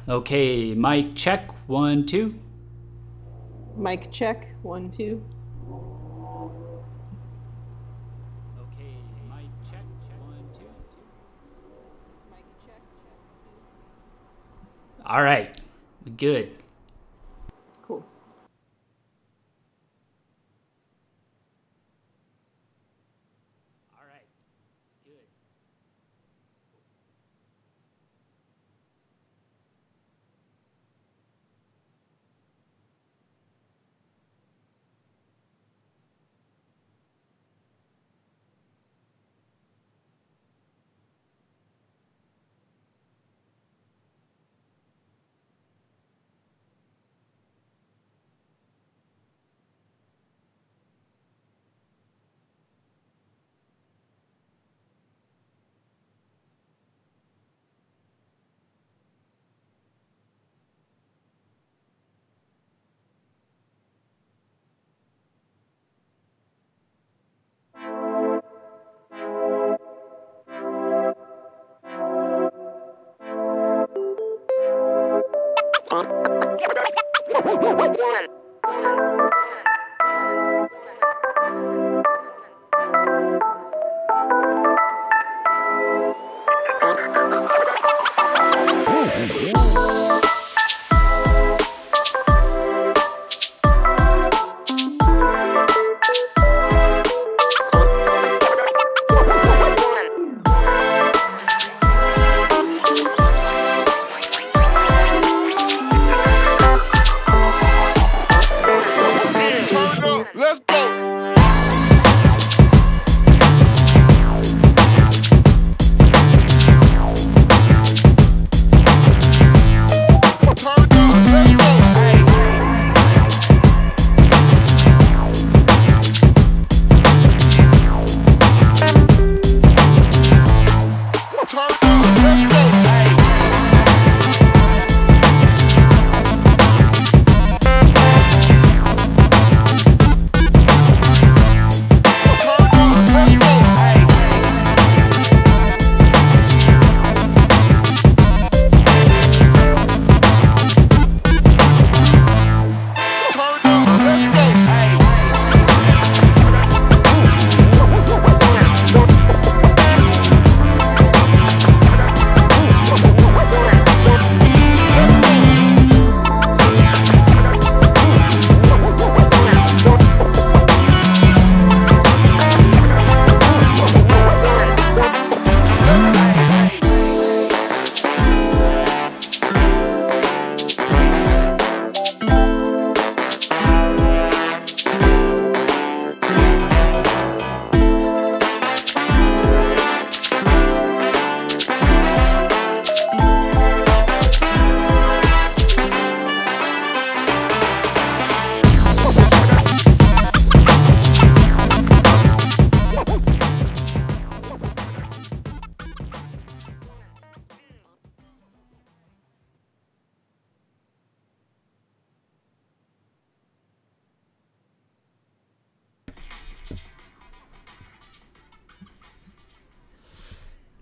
Okay, mic check, 1, 2. Mic check, 1, 2. Okay, mic check, 1, 2. Mic check, check, 2. All right, good. Cool. All right, good. Let's go.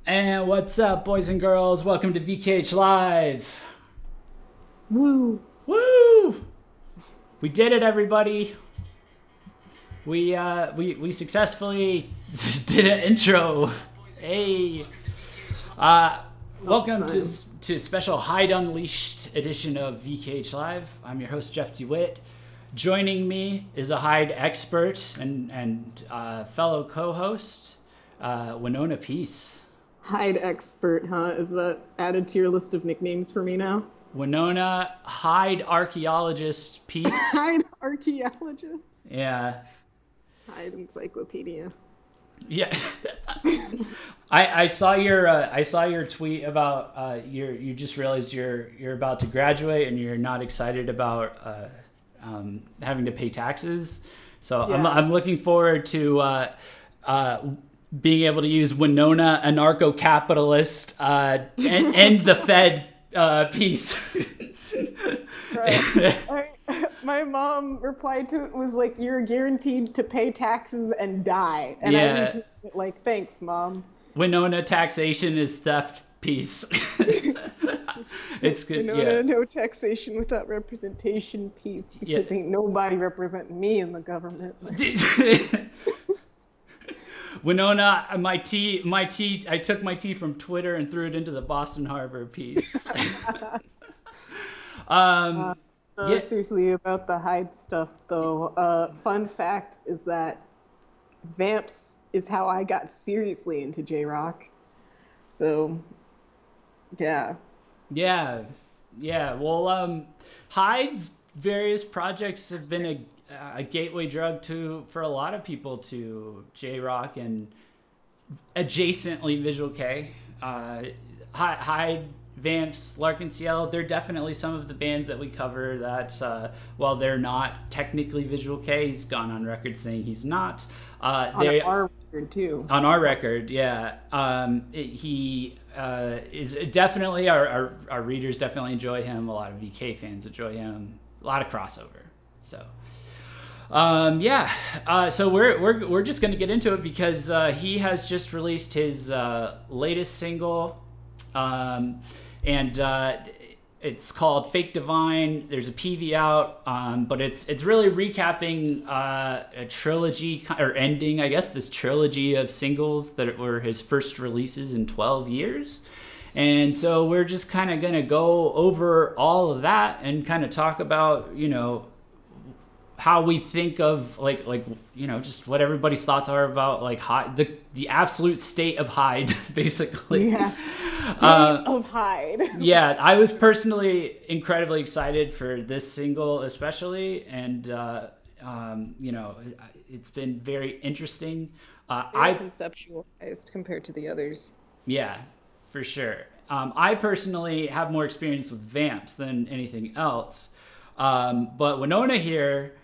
And what's up, boys and girls? Welcome to VKH Live. Woo. Woo! We did it, everybody. We successfully did an intro. Hey. Welcome to a special HYDE Unleashed edition of VKH Live. I'm your host, Jeff DeWitt. Joining me is a HYDE expert and fellow co-host, Winona Peace. HYDE expert, huh? Is that added to your list of nicknames for me now? Winona, HYDE archaeologist Peace. HYDE archaeologist? Yeah. HYDE encyclopedia. Yeah. I saw your tweet about you just realized you're about to graduate and you're not excited about having to pay taxes. So yeah. I'm looking forward to being able to use Winona, anarcho-capitalist, and the Fed piece. Right. My mom replied to it was like, "You're guaranteed to pay taxes and die." And yeah. I retweeted it like, "Thanks, Mom." Winona, taxation is theft piece. It's good. No taxation without representation piece, because ain't nobody representing me in the government. Winona, I took my tea from Twitter and threw it into the Boston Harbor piece. Seriously, about the HYDE stuff, though, fun fact is that Vamps is how I got seriously into J-Rock. So, yeah. Yeah. Well, HYDE's various projects have been a gateway drug for a lot of people to J-Rock and adjacently v-kei. HYDE, Vamps, Larkin Ciel, they're definitely some of the bands that we cover that, while they're not technically v-kei, he's gone on record saying he's not. On our record, too. On our record, yeah. He is definitely, our readers definitely enjoy him. A lot of v-kei fans enjoy him. A lot of crossover. So, so we're just going to get into it because he has just released his latest single. It's called Fake Divine. There's a PV out, but it's really recapping a trilogy, or ending, I guess, this trilogy of singles that were his first releases in 12 years. And so we're just kind of going to go over all of that and kind of talk about, how we think of like just what everybody's thoughts are about like HYDE, the absolute state of HYDE, basically. Yeah. Of HYDE. Yeah, I was personally incredibly excited for this single, especially, and it's been very interesting. Very conceptualized compared to the others. Yeah, for sure. I personally have more experience with Vamps than anything else, but Winona here,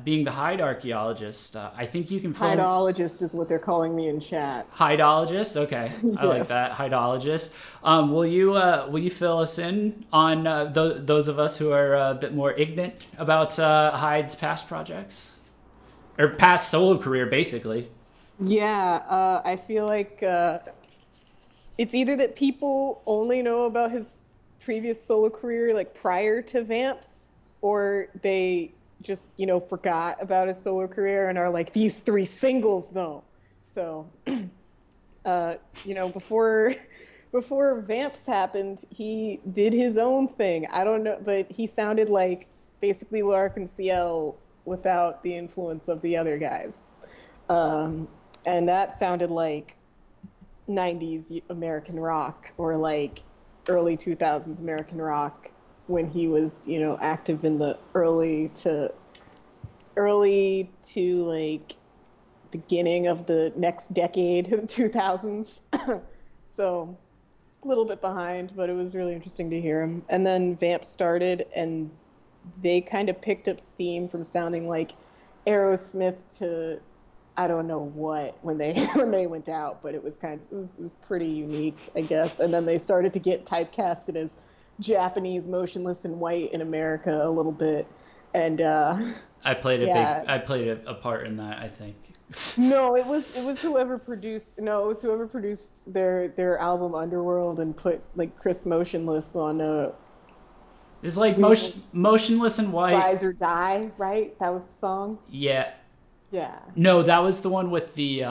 being the HYDE archaeologist, I think you can fill... HYDEologist is what they're calling me in chat. HYDEologist? Okay. Yes. I like that. HYDEologist. Will you fill us in on those of us who are a bit more ignorant about HYDE's past projects? Or past solo career, basically. Yeah, I feel like it's either that people only know about his previous solo career, like prior to Vamps, or they just forgot about his solo career and are like, these 3 singles though. So before Vamps happened, he did his own thing. I don't know, but he sounded like basically Larkin Ciel without the influence of the other guys, and that sounded like 90s American rock, or like early 2000s American rock, when he was, active in the early to like beginning of the next decade, the 2000s. So a little bit behind, but it was really interesting to hear him. And then Vamp started, and they kind of picked up steam from sounding like Aerosmith to I don't know what when they went out, but it was pretty unique, I guess. And then they started to get typecasted as Japanese Motionless in White in America a little bit, and I played a part in that, I think. No, it was whoever produced their album Underworld and put like Chris Motionless on it's like Motionless in White. Rise or Die, right? That was the song. Yeah. Yeah. No, that was the one with the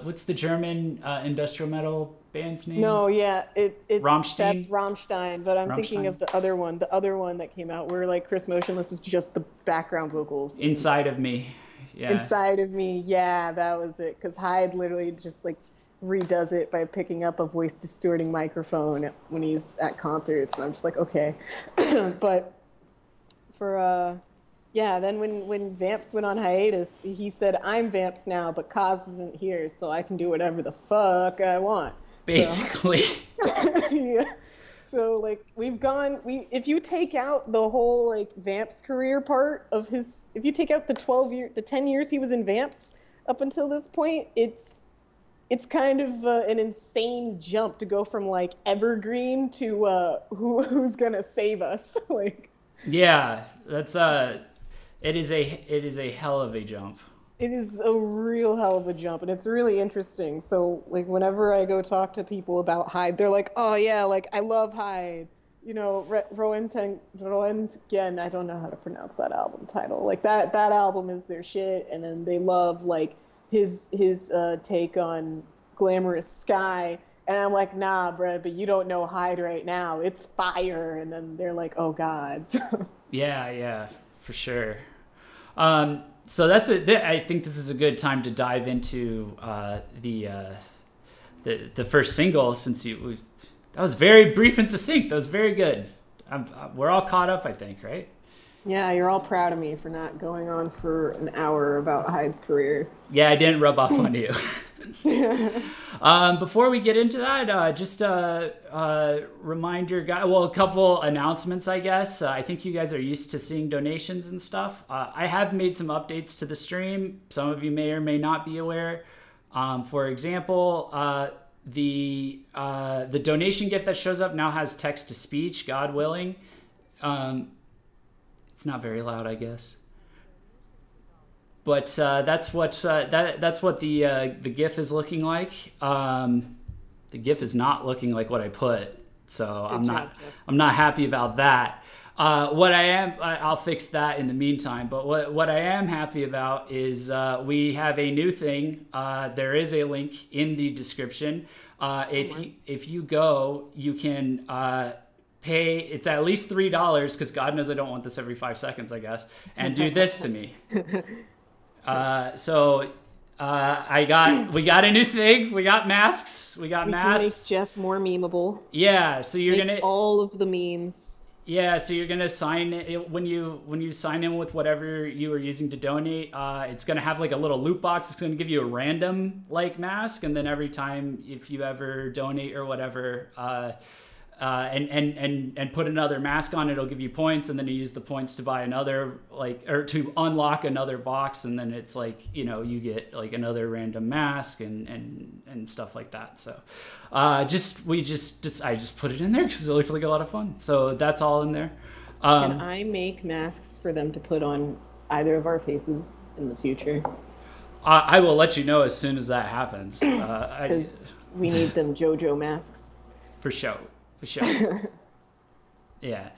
what's the German industrial metal band's name? No, yeah, it's Rammstein? That's Rammstein, but I'm thinking of the other one that came out where like Chris Motionless was just the background vocals. Inside of Me. Yeah. Inside of Me, yeah, that was it. Because HYDE literally just like redoes it by picking up a voice distorting microphone when he's at concerts, and I'm just like, okay. But for then when Vamps went on hiatus, he said, I'm Vamps now, but Kaz isn't here, so I can do whatever the fuck I want. Basically. So, yeah. So like if you take out the whole like Vamps career part of his, if you take out the 10 years he was in Vamps up until this point, it's kind of an insane jump to go from like evergreen to who's gonna save us. Like, yeah, that's it is a hell of a jump. It is a real hell of a jump, and it's really interesting. So, like, whenever I go talk to people about HYDE, they're like, "Oh yeah, like I love HYDE." You know, Roentgen, I don't know how to pronounce that album title. Like that album is their shit, and then they love like his take on Glamorous Sky. And I'm like, nah, bro, but you don't know HYDE right now. It's fire. And then they're like, oh God. Yeah, for sure. So that's it. I think this is a good time to dive into the first single, since that was very brief and succinct. That was very good. We're all caught up, I think, right? Yeah, you're all proud of me for not going on for an hour about HYDE's career. Yeah, I didn't rub off on you. Before we get into that, just a reminder, well, a couple announcements, I guess. I think you guys are used to seeing donations and stuff. I have made some updates to the stream. Some of you may or may not be aware. For example, the donation gift that shows up now has text to speech, God willing. It's not very loud, I guess. But that's what the GIF is looking like. The GIF is not looking like what I put, so I'm not happy about that. What I am, I'll fix that in the meantime. But what I am happy about is we have a new thing. There is a link in the description. If you go, you can pay. It's at least $3 because God knows I don't want this every 5 seconds, I guess. And do this to me. We got a new thing. We got masks. We can make Jeff more memeable. Yeah, so you're gonna all of the memes. Yeah, so you're gonna sign it when you sign in with whatever you are using to donate. It's gonna have like a little loot box. It's gonna give you a random like mask, and then every time if you ever donate or whatever, and put another mask on, it'll give you points, and then you use the points to buy another, or to unlock another box, and then it's like, you get like another random mask and stuff like that. So I just put it in there because it looked like a lot of fun. So that's all in there. Can I make masks for them to put on either of our faces in the future? I will let you know as soon as that happens. Because we need them JoJo masks. For sure. Yeah.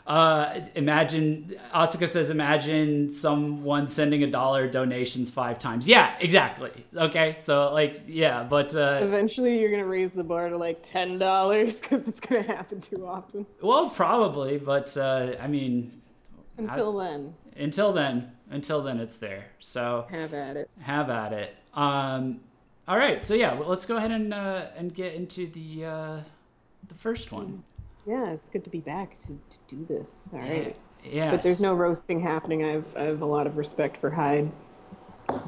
Asuka says, imagine someone sending $1 donations 5 times. Yeah, exactly. Okay. So but eventually you're going to raise the bar to like $10 because it's going to happen too often. Well, probably, but until then it's there. So have at it. All right. So yeah, well, let's go ahead and get into the first one. Yeah, it's good to be back to do this. All right. Yeah. But there's no roasting happening. I have a lot of respect for HYDE.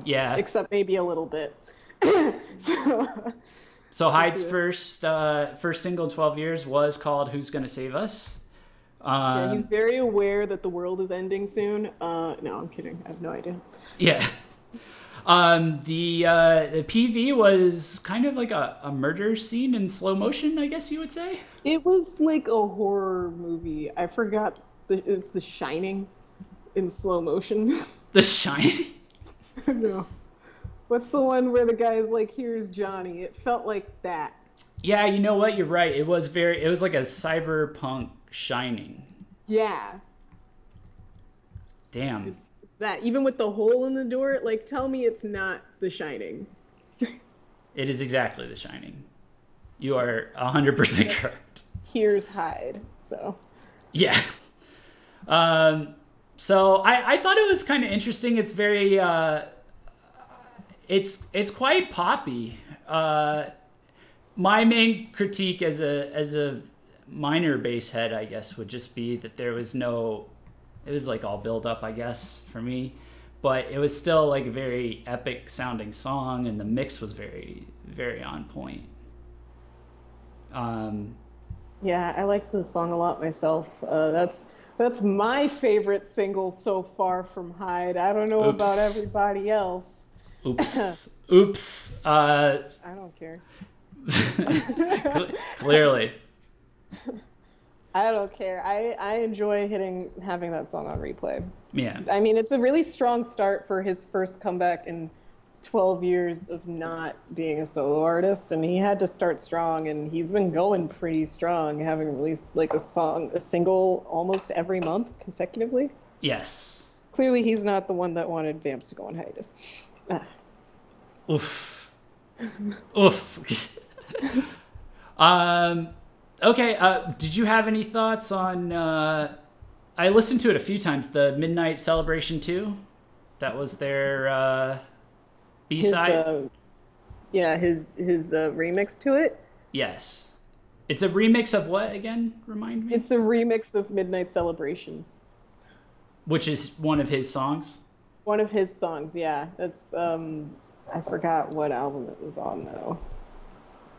Yeah. Except maybe a little bit. So HYDE's first single 12 years was called "Who's Gonna Save Us." Yeah, he's very aware that the world is ending soon. No, I'm kidding. I have no idea. Yeah. The PV was kind of like a murder scene in slow motion, I guess you would say. It was like a horror movie. I forgot. It's The Shining in slow motion. The Shining? No. What's the one where the guy's like, here's Johnny? It felt like that. Yeah, you know what? You're right. It was like a cyberpunk Shining. Yeah. Damn. It's that. Even with the hole in the door, like, tell me it's not The Shining. It is exactly The Shining. You are 100% correct. Here's HYDE, so. Yeah. So I thought it was kind of interesting. It's very, it's quite poppy. My main critique as a minor bass head, I guess, would just be that there was it was like all build up, I guess, for me, but it was still like a very epic sounding song, and the mix was very, very on point. Yeah, I like the song a lot myself. That's my favorite single so far from HYDE. I don't know about everybody else. Oops. I don't care. Clearly. I don't care. I enjoy having that song on replay. Yeah. I mean, it's a really strong start for his first comeback in 12 years of not being a solo artist, and he had to start strong, and he's been going pretty strong, having released like a single almost every month consecutively. Yes. Clearly, he's not the one that wanted Vamps to go on hiatus. Oof. Oof. Okay. Did you have any thoughts on? I listened to it a few times. The Midnight Celebration 2. That was their B-side. His remix to it. Yes. It's a remix of what again? Remind me. It's a remix of Midnight Celebration, which is one of his songs. One of his songs, yeah. That's I forgot what album it was on though.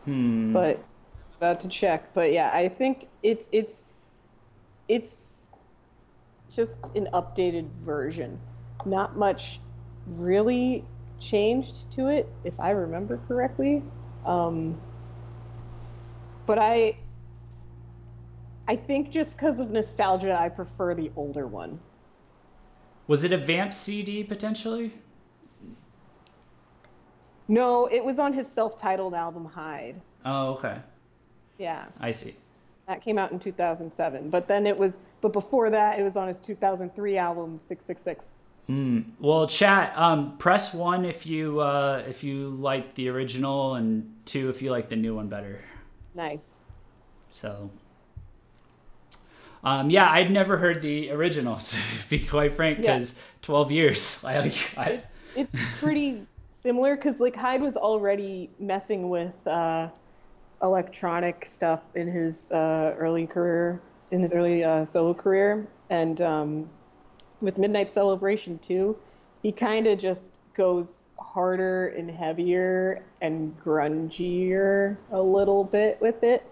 But about to check. But yeah, I think it's just an updated version. Not much really changed to it, if I remember correctly. But I think just because of nostalgia, I prefer the older one. Was it a Vamp CD potentially? No, it was on his self-titled album HYDE. Oh, okay. Yeah. I see. That came out in 2007. But before that, it was on his 2003 album 666. Well, chat. Press 1 if you like the original, and 2 if you like the new one better. Nice. So. Yeah, I'd never heard the original, to be quite frank, because 12 years. It's pretty similar, because like HYDE was already messing with electronic stuff in his early solo career, and with Midnight Celebration 2, he kind of just goes harder and heavier and grungier a little bit with it,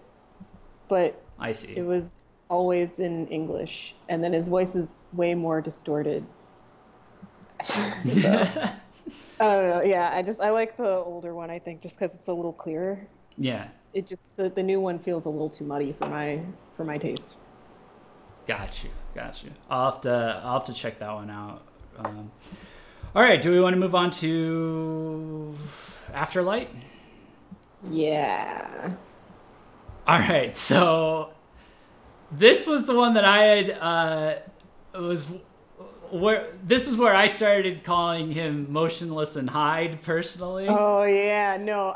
but I see. It was always in English, and then his voice is way more distorted. So, I don't know. Yeah, I like the older one, I think, just because it's a little clearer. Yeah. It just the new one feels a little too muddy for my taste. Got you. I'll have to check that one out. All right, do we want to move on to Afterlight? Yeah. All right, so this was the one that I had this is where I started calling him Motionless and HYDE personally. Oh yeah, no,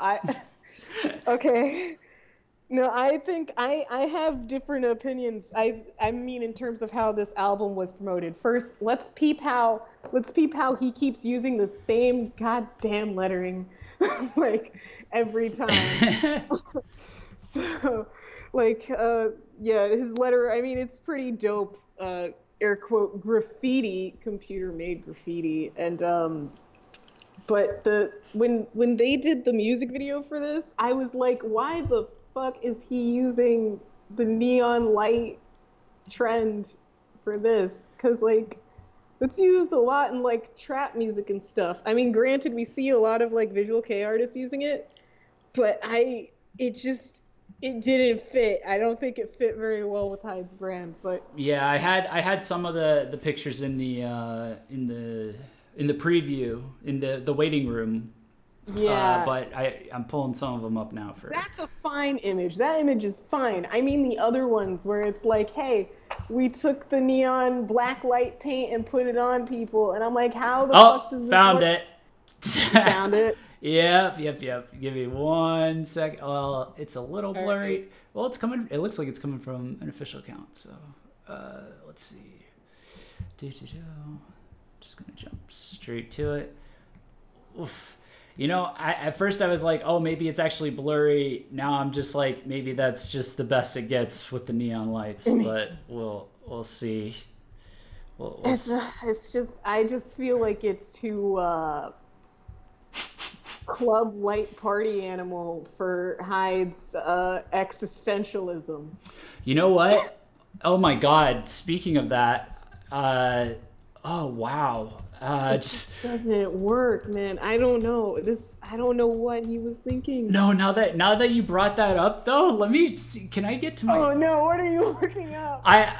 okay. No, I think I have different opinions. I mean, in terms of how this album was promoted. First, let's peep how he keeps using the same goddamn lettering, like every time. So, like, yeah, his letter. I mean, it's pretty dope. Air quote graffiti, computer made graffiti, and but when they did the music video for this, I was like, why the fuck is he using the neon light trend for this? Because like it's used a lot in like trap music and stuff. I mean, granted, we see a lot of like visual kei artists using it, but it didn't fit. I don't think it fit very well with HYDE's brand. But yeah, I had some of the pictures in the preview in the waiting room. Yeah, but I'm pulling some of them up now for. That's a fine image. That image is fine. I mean the other ones where it's like, hey, we took the neon black light paint and put it on people, and I'm like, how the fuck does this found work? it. Found it. Yep. Give me 1 sec. Well, it's a little blurry. Right. Well, it's coming. It looks like it's coming from an official account. So, let's see. Just gonna jump straight to it. Oof. You know, at first I was like, oh, maybe it's actually blurry. Now I'm just like, maybe that's just the best it gets with the neon lights. But we'll see. It's just, I just feel like it's too club light party animal for HYDE's existentialism. You know what? Oh my God! Speaking of that, Oh wow. It just doesn't work, man. I don't know. I don't know what he was thinking. No, now that you brought that up though, let me see. Can I get to my? Oh no, what are you looking up? I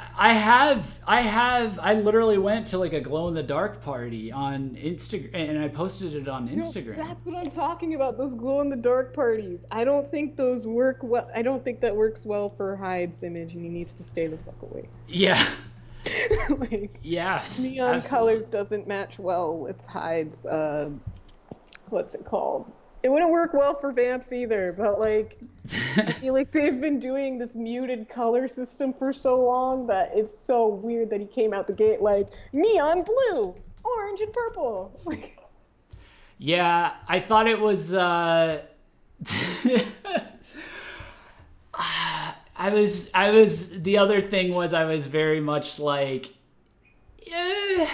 literally went to like a glow in the dark party on Instagram and I posted it on Instagram. No, that's what I'm talking about. Those glow in the dark parties. I don't think those work well. I don't think that works well for HYDE's image, and he needs to stay the fuck away. Yeah. Like, yes. neon absolutely. colors doesn't match well with HYDE's what's it called? It wouldn't work well for Vamps either, but like I feel like they've been doing this muted color system for so long that it's so weird that he came out the gate like neon blue, orange and purple. Like, yeah, I thought it was I was the other thing was I was very much like, yeah,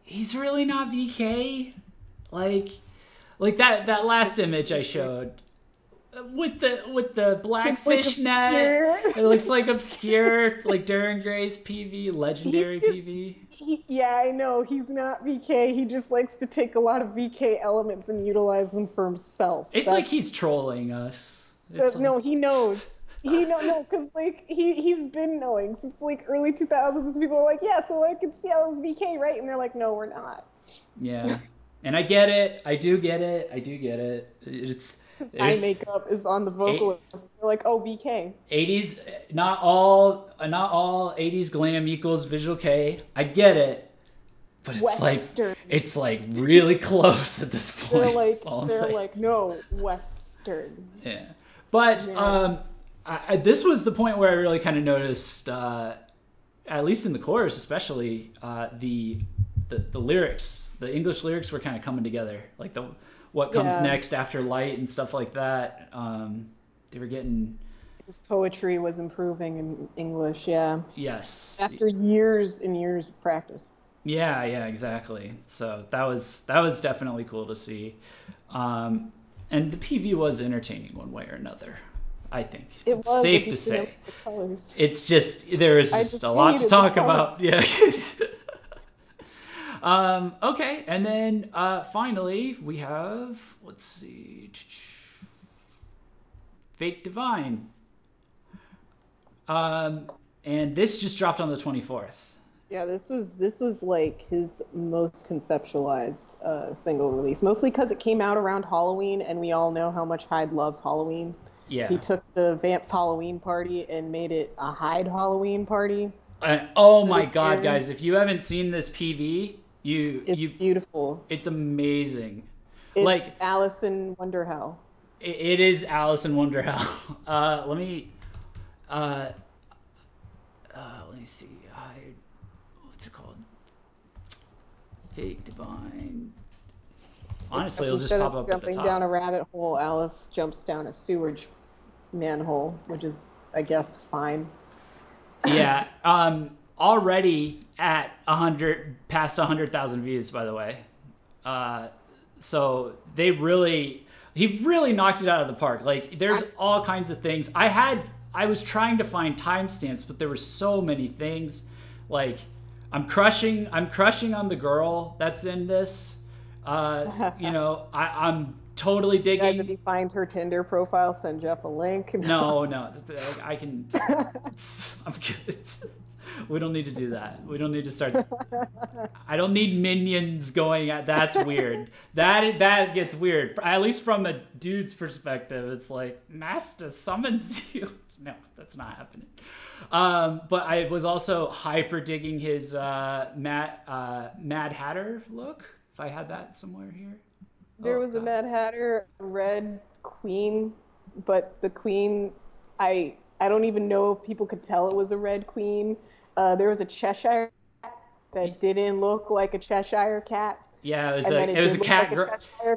he's really not VK. Like that last image I showed with the black fishnet. It looks like obscure, like Darren Gray's PV, legendary PV. Yeah, I know. He's not VK. He just likes to take a lot of VK elements and utilize them for himself. It's like he's trolling us. No, he knows. No, because like he's been knowing since like early 2000s. People are like, yeah, so I can see how it's VK, right? And they're like, no, we're not. Yeah, and I get it. I do get it. It's eye makeup is on the vocalist. They're like, oh, VK. 80s, not all 80s glam equals visual K. I get it, but it's like really close at this point. They're like, no, Western. Yeah, but yeah. This was the point where I really kind of noticed, at least in the chorus, especially the lyrics. The English lyrics were kind of coming together, like what comes next after light and stuff like that. They were getting. His poetry was improving in English. Yeah. Yes. After years and years of practice. Yeah, exactly. So that was definitely cool to see, and the PV was entertaining one way or another. I think it's safe to say. It's just there is just a lot to talk about. Yeah. Okay, and then finally we have, let's see, Fake Divine. And this just dropped on the 24th. Yeah, this was like his most conceptualized single release, mostly because it came out around Halloween, and we all know how much HYDE loves Halloween. Yeah. He took the Vamps Halloween party and made it a HYDE Halloween party. Oh my God, guys! If you haven't seen this PV, it's beautiful. It's amazing. It's like Alice in Wonderhell. It is Alice in Wonderhell. Let me see. What's it called? Fake Divine. Honestly, it'll just pop up at the top. Jumping down a rabbit hole, Alice jumps down a sewage manhole, which is, I guess, fine. Yeah. Already at past 100,000 views, by the way. So he really knocked it out of the park. Like, there's all kinds of things. I was trying to find timestamps, but there were so many things. Like, I'm crushing on the girl that's in this. I'm totally digging. Guys, if you find her Tinder profile, send Jeff a link. No, I can. I'm good. We don't need to do that. We don't need to start. I don't need minions going at. That's weird. That gets weird. At least from a dude's perspective, it's like Master summons you. No, that's not happening. But I was also hyper digging his Mad Hatter look. If I had that somewhere here. There was a Mad Hatter, Red Queen, but the Queen, I don't even know if people could tell it was a Red Queen. There was a Cheshire cat that didn't look like a Cheshire cat. Yeah, it was a cat girl.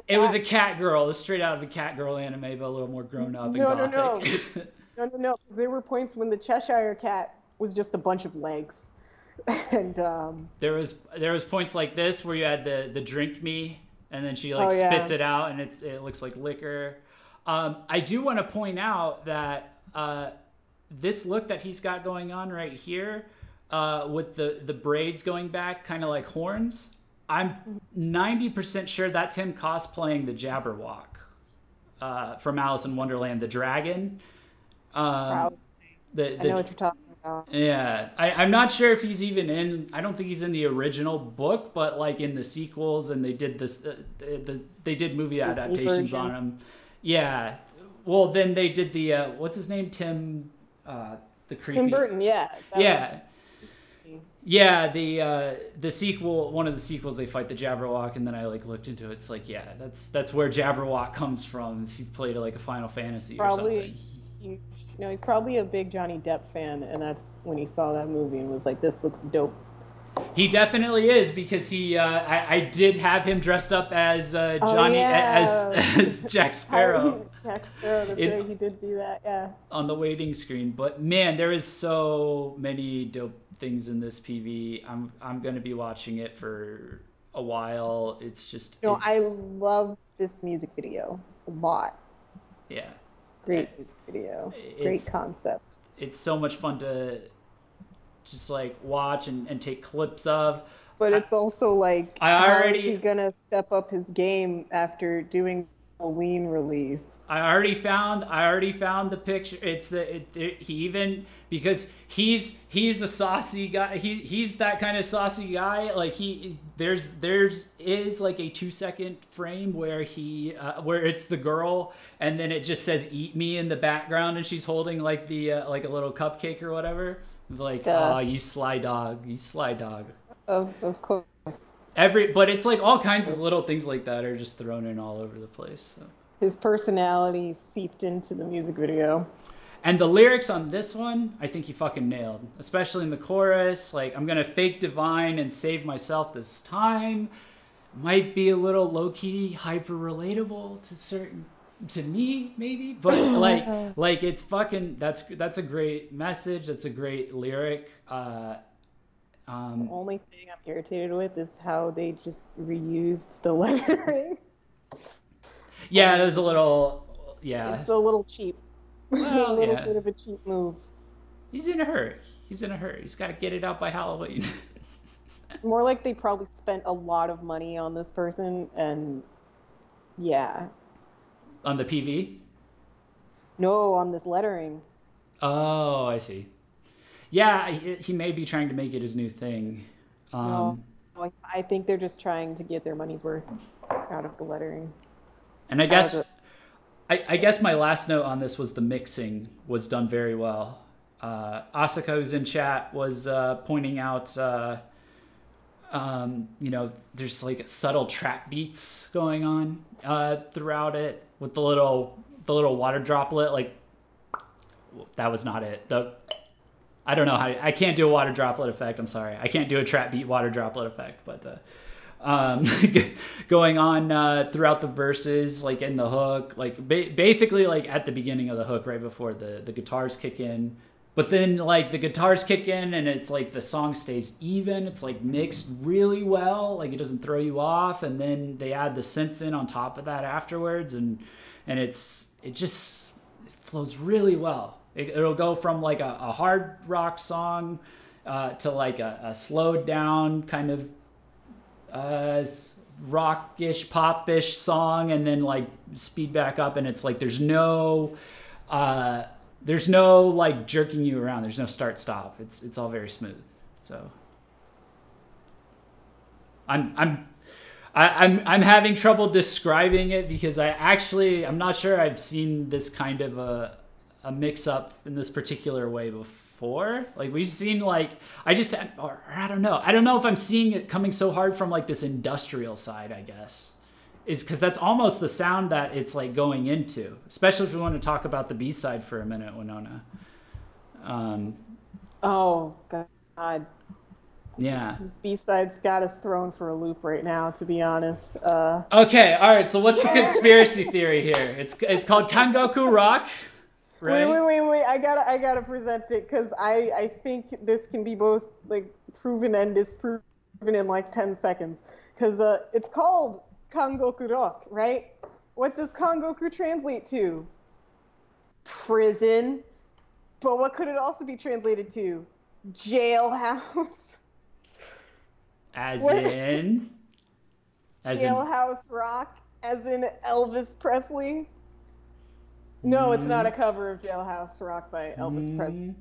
It was a cat girl. It was straight out of the cat girl anime, but a little more grown up and gothic. No. There were points when the Cheshire cat was just a bunch of legs. And there was points like this where you had the drink me, and then she spits it out, and it looks like liquor. I do want to point out that this look that he's got going on right here, with the braids going back, kind of like horns. I'm 90% sure that's him cosplaying the Jabberwock from Alice in Wonderland, the dragon. Probably. I know what you're talking about. Yeah, I'm not sure if he's even in. I don't think he's in the original book, but like in the sequels, and they did this. They did movie adaptations on him. Yeah. Well, then they did the what's his name? Tim. The creepy. Tim Burton. Yeah. Yeah. Yeah, the sequel, one of the sequels, they fight the Jabberwock, and then I like looked into it. It's like, yeah, that's where Jabberwock comes from. If you've played like a Final Fantasy or something. He's probably a big Johnny Depp fan, and that's when he saw that movie and was like, "This looks dope." He definitely is, because he, I did have him dressed up as Johnny, as Jack Sparrow. Jack Sparrow, that's right, he did do that, yeah. On the waiting screen, but man, there is so many dope things in this PV. I'm gonna be watching it for a while. It's just. I love this music video a lot. Yeah. Great music video. Great concept. It's so much fun to just like watch and take clips of. But it's also like, how is he gonna step up his game after doing Halloween release? I already found the picture. It's he even, because he's a saucy guy. He's that kind of saucy guy. Like there's like a 2-second frame where where it's the girl, and then it just says "eat me" in the background, and she's holding like the like a little cupcake or whatever. Like, oh, you sly dog. Of course. But it's like all kinds of little things like that are just thrown in all over the place. So. His personality seeped into the music video. And the lyrics on this one, I think he fucking nailed. Especially in the chorus, like, I'm gonna fake divine and save myself this time. Might be a little low-key hyper relatable to me, maybe, but like it's fucking, that's a great message. That's a great lyric. The only thing I'm irritated with is how they just reused the lettering. Yeah, it was a little, yeah. It's a little cheap. Well, a little bit of a cheap move. He's in a hurry. He's got to get it out by Halloween. More like they probably spent a lot of money on this person, and yeah. On the PV? No, on this lettering. Oh, I see. Yeah, he may be trying to make it his new thing. No, I think they're just trying to get their money's worth out of the lettering. And I guess my last note on this was the mixing was done very well. Asaka, who's in chat, was pointing out, there's like subtle trap beats going on throughout it with the little water droplet. Like, that was not it. I don't know how I can't do a water droplet effect. I'm sorry. I can't do a trap beat water droplet effect, but going on throughout the verses, like in the hook, like basically like at the beginning of the hook, right before the guitars kick in. But then like the guitars kick in and it's like the song stays even. It's like mixed really well. Like it doesn't throw you off. And then they add the synths in on top of that afterwards. And it flows really well. It'll go from like a hard rock song to like a slowed down kind of rockish, popish song, and then like speed back up. And it's like there's no like jerking you around. There's no start stop. It's all very smooth. So I'm having trouble describing it because I'm not sure I've seen this kind of a mix up in this particular way before. Like we've seen like I don't know if I'm seeing it coming so hard from like this industrial side, I guess. Is because that's almost the sound that it's like going into, especially if we want to talk about the B-side for a minute, Winona. Oh God. Yeah. This B-side's got us thrown for a loop right now, to be honest. Okay, all right. So what's the conspiracy theory here? It's called Kangoku Rock. Right? Wait! I gotta present it because I think this can be both like proven and disproven in like 10 seconds. Because it's called Kangoku Rock, right? What does Kangoku translate to? Prison. But what could it also be translated to? Jailhouse. As What? in? As in? Jailhouse Rock, as in Elvis Presley. No, it's not a cover of Jailhouse Rock by Elvis Presley.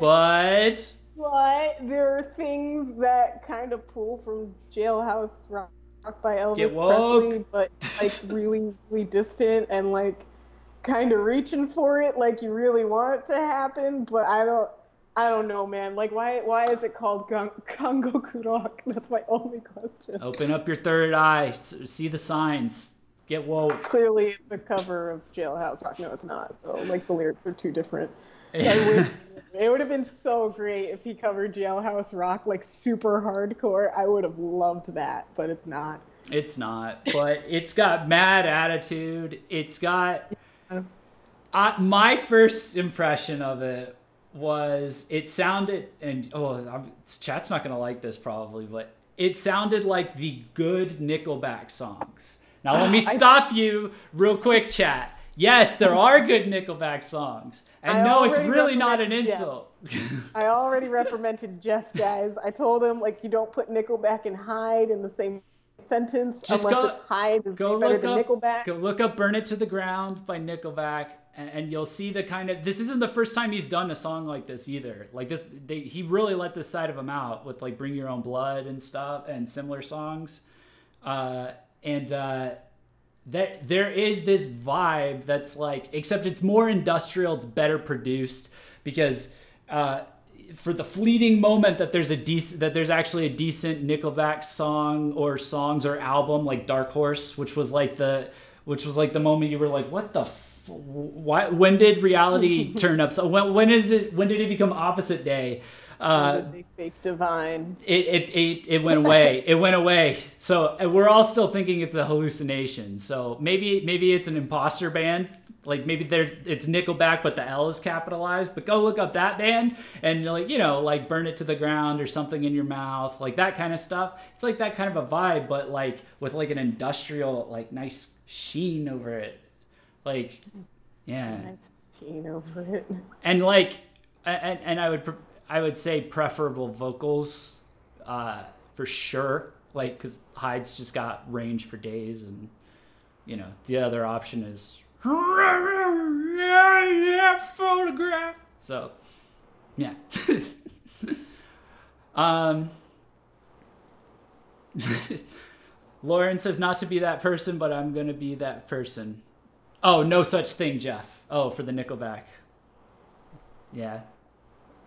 But, but there are things that kind of pull from Jailhouse Rock by Elvis Presley, but like really, really distant and like kind of reaching for it, like you really want it to happen. But I don't know, man. Like, why is it called Congo Rock? That's my only question. Open up your third eye. See the signs. Get woke. Clearly, it's a cover of Jailhouse Rock. No, it's not. So, like, the lyrics are too different. It would have been so great if he covered Jailhouse Rock, like, super hardcore. I would have loved that, but it's not. It's not. But it's got mad attitude. It's got... my first impression of it was it sounded... And, chat's not going to like this probably, but it sounded like the good Nickelback songs. Now, let me stop you real quick, chat. Yes, there are good Nickelback songs. And no, it's really not an insult. I already reprimanded Jeff, guys. I told him, like, you don't put Nickelback and HYDE in the same sentence Just unless it's HYDE is better than Nickelback. Go look up Burn It to the Ground by Nickelback, and you'll see the kind of... This isn't the first time he's done a song like this either. Like, he really let this side of him out with, like, Bring Your Own Blood and stuff and similar songs. That there is this vibe that's like, except it's more industrial, it's better produced, because for the fleeting moment that there's actually a decent Nickelback song or songs or album like Dark Horse, which was like the moment you were like, what the why, when did reality turn up? So when did it become opposite day? They fake divine. It went away. It went away. So we're all still thinking it's a hallucination. So maybe it's an imposter band. Like maybe it's Nickelback, but the L is capitalized. But go look up that band and like Burn It to the Ground or Something in Your Mouth, like that kind of stuff. It's like that kind of a vibe, but like with like an industrial, like nice sheen over it. Like, yeah. Nice sheen over it. And like, and I would say preferable vocals, for sure. Like, because HYDE's just got range for days, and the other option is photograph. So, yeah. Lauren says not to be that person, but I'm gonna be that person. Oh, no such thing, Jeff. Oh, for the Nickelback. Yeah.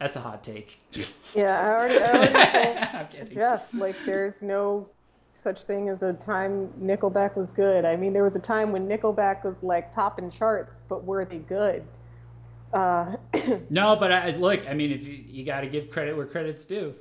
That's a hot take. Yeah, I already I'm kidding. Jeff, like, there's no such thing as a time Nickelback was good. I mean, there was a time when Nickelback was, like, topping charts, but were they good? No, but look, I mean, if you got to give credit where credit's due,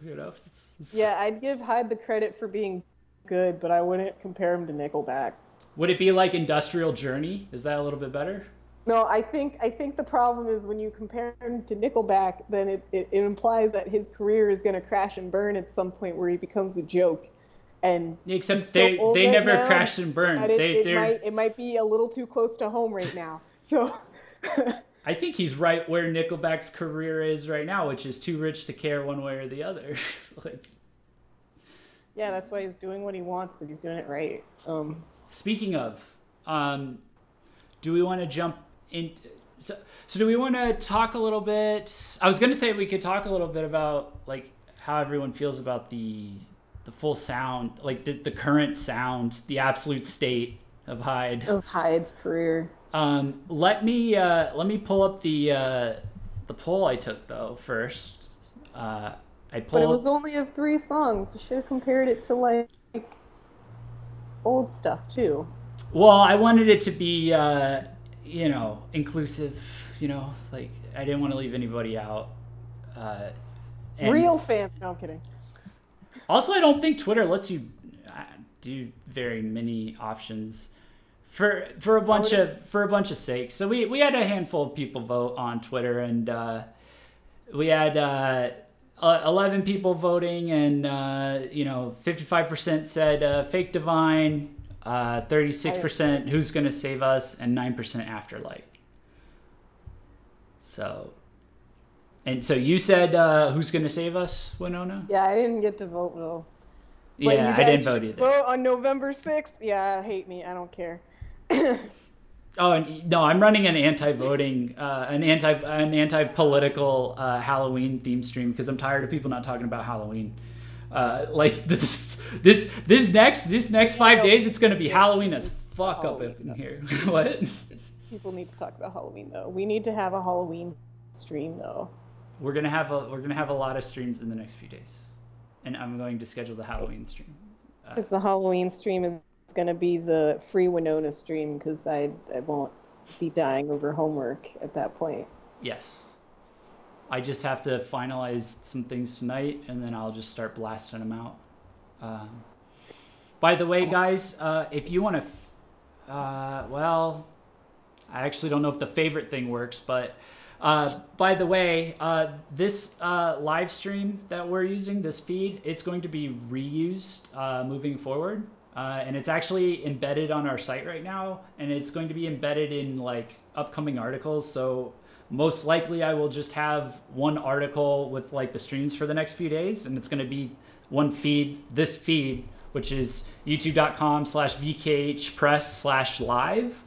Yeah, I'd give HYDE the credit for being good, but I wouldn't compare him to Nickelback. Would it be like Industrial Journey? Is that a little bit better? No, I think the problem is when you compare him to Nickelback, then it implies that his career is going to crash and burn at some point where he becomes a joke. And except they never now, crashed and burned. It might be a little too close to home right now. So I think he's right where Nickelback's career is right now, which is too rich to care one way or the other. Like, yeah, that's why he's doing what he wants, but he's doing it right. Speaking of, do we want to jump in? So do we want to talk a little bit? I was going to say we could talk a little bit about like how everyone feels about the full sound, like the current sound, the absolute state of HYDE. Of HYDE's career. Let me pull up the poll I took though first. But it was only of 3 songs. We should have compared it to like old stuff too. Well, I wanted it to be inclusive, like I didn't want to leave anybody out. Real fans. No, I'm kidding. Also, I don't think Twitter lets you do very many options for a bunch of sakes. So we had a handful of people vote on Twitter, and we had 11 people voting, and 55% said fake divine, 36% who's gonna save us, and 9% afterlight. So And so you said, who's going to save us, Winona? Yeah, I didn't get to vote though. But yeah, I didn't vote either. Vote on November 6th. Yeah, hate me. I don't care. Oh, and no, I'm running an anti-voting, an anti-political Halloween theme stream because I'm tired of people not talking about Halloween. Like this next 5 days, it's gonna be Halloween as fuck up in here. What? People need to talk about Halloween though. We need to have a Halloween stream though. We're gonna have a lot of streams in the next few days, and I'm going to schedule the Halloween stream. Because the Halloween stream is going to be the free Winona stream because I won't be dying over homework at that point. Yes. I just have to finalize some things tonight, and then I'll just start blasting them out. By the way, guys, if you want to... well, I actually don't know if the favorite thing works, but... by the way, this live stream that we're using, this feed, it's going to be reused moving forward. And it's actually embedded on our site right now, and it's going to be embedded in like upcoming articles. So most likely I will just have one article with like the streams for the next few days, and it's going to be one feed, this feed, which is youtube.com/VKH press/live.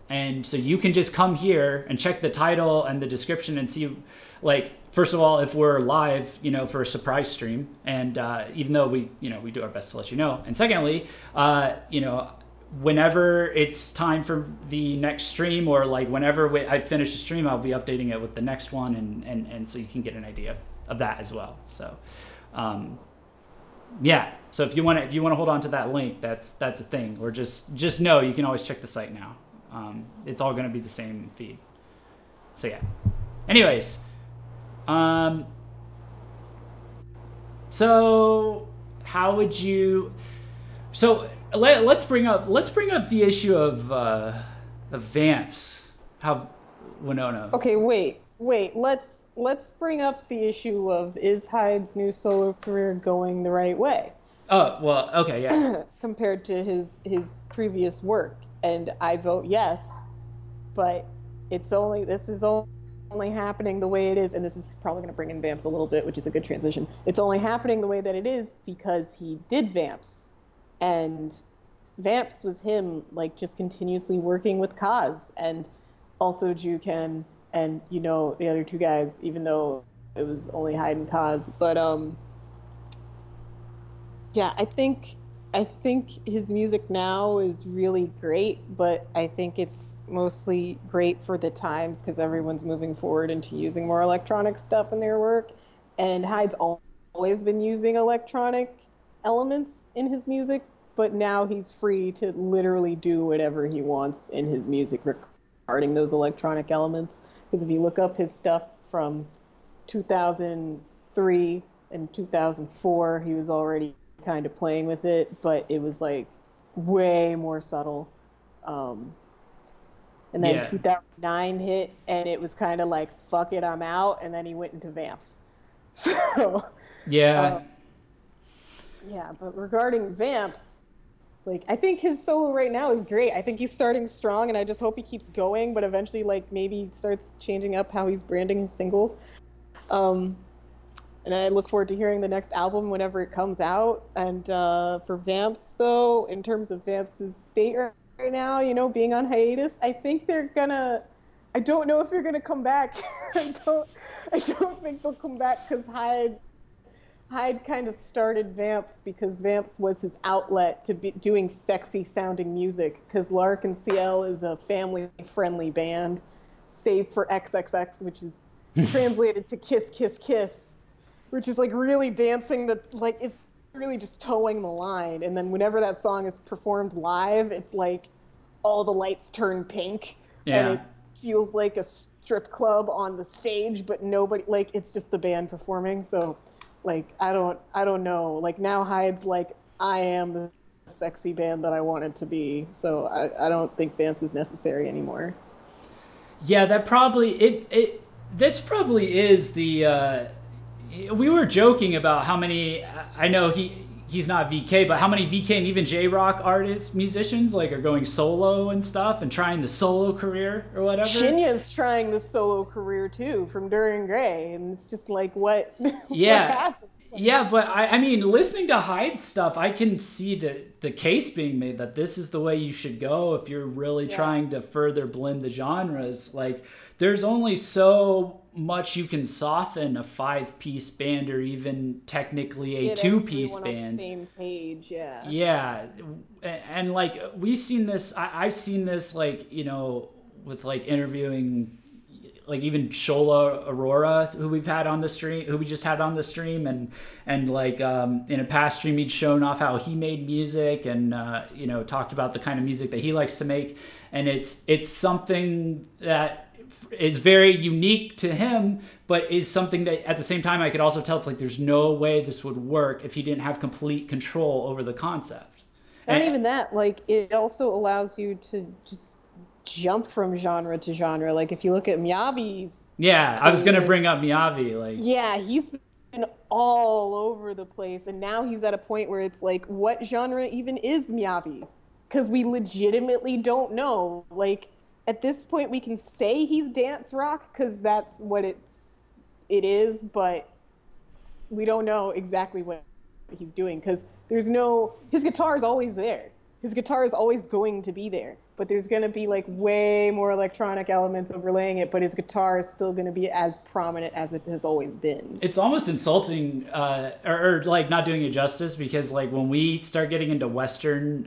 And so you can just come here and check the title and the description and see, like, first of all, if we're live, you know, for a surprise stream. And even though we do our best to let you know. And secondly, you know, whenever it's time for the next stream, or like whenever I finish a stream, I'll be updating it with the next one. And so you can get an idea of that as well. So, yeah. So if you want to hold on to that link, that's a thing. Or just know you can always check the site now. It's all going to be the same feed. So yeah. Anyways, so how would you? So let's bring up the issue of vamps. How, Winona? Okay, wait. Let's bring up the issue of, is HYDE's new solo career going the right way? Oh well, okay, yeah. Compared to his previous work. And I vote yes, but this is only happening the way it is, and this is probably going to bring in Vamps a little bit, which is a good transition. It's only happening the way that it is because he did Vamps, and Vamps was him like just continuously working with Kaz and also Juken and, you know, the other two guys, even though it was only HYDE and Kaz. But yeah, I think his music now is really great, but I think it's mostly great for the times because everyone's moving forward into using more electronic stuff in their work. And HYDE's always been using electronic elements in his music, but now he's free to literally do whatever he wants in his music regarding those electronic elements. Because if you look up his stuff from 2003 and 2004, he was already kind of playing with it, but it was like way more subtle. And then 2009 hit, and it was kind of like, fuck it, I'm out. And then he went into Vamps. So yeah, but regarding Vamps, like, I think his solo right now is great. I think he's starting strong, and I just hope he keeps going, but eventually, like, maybe starts changing up how he's branding his singles. And I look forward to hearing the next album whenever it comes out. And for Vamps, though, in terms of Vamps' state right now, you know, being on hiatus, I think they're gonna... I don't know if they're gonna come back. I don't think they'll come back because HYDE kind of started Vamps because Vamps was his outlet to be doing sexy-sounding music. Because Lark and CL is a family-friendly band, save for XXX, which is translated to Kiss, Kiss, Kiss. Which is like really dancing, like it's really just towing the line. And then whenever that song is performed live, it's like all the lights turn pink. Yeah. And it feels like a strip club on the stage, but nobody, like, it's just the band performing. So like, I don't know. Like now HYDE's like, I am the sexy band that I wanted to be. So I don't think Vamps is necessary anymore. Yeah, that probably, this probably is the, we were joking about how many. I know he he's not VK, but how many VK and even J-Rock artists, musicians, like, are going solo and stuff and trying the solo career or whatever? Shinya's trying the solo career too from Dorian Gray, and it's just like, what? Yeah. What happened? Yeah, but I mean, listening to HYDE's stuff, I can see the case being made that this is the way you should go if you're really trying to further blend the genres. Like, there's only so much you can soften a 5-piece band, or even technically a 2-piece band. On the same page, yeah. Yeah, and like we've seen this. I've seen this, like, you know, with like interviewing, like even Shola Aurora, who we've had on the stream, who we just had on the stream, and like in a past stream he'd shown off how he made music, and you know, talked about the kind of music that he likes to make, and it's something that is very unique to him, but is something that at the same time I could also tell it's like there's no way this would work if he didn't have complete control over the concept. Not even that, like, it also allows you to just jump from genre to genre. Like, if you look at Miyavi's I was gonna bring up Miyavi. Like, yeah, he's been all over the place, and now he's at a point where it's like, what genre even is Miyavi? Because we legitimately don't know. Like, at this point we can say he's dance rock because that's what it is, but we don't know exactly what he's doing, because his guitar is always there. His guitar is always going to be there, but there's going to be like way more electronic elements overlaying it, but his guitar is still going to be as prominent as it has always been. It's almost insulting, or like not doing it justice, because like when we start getting into Western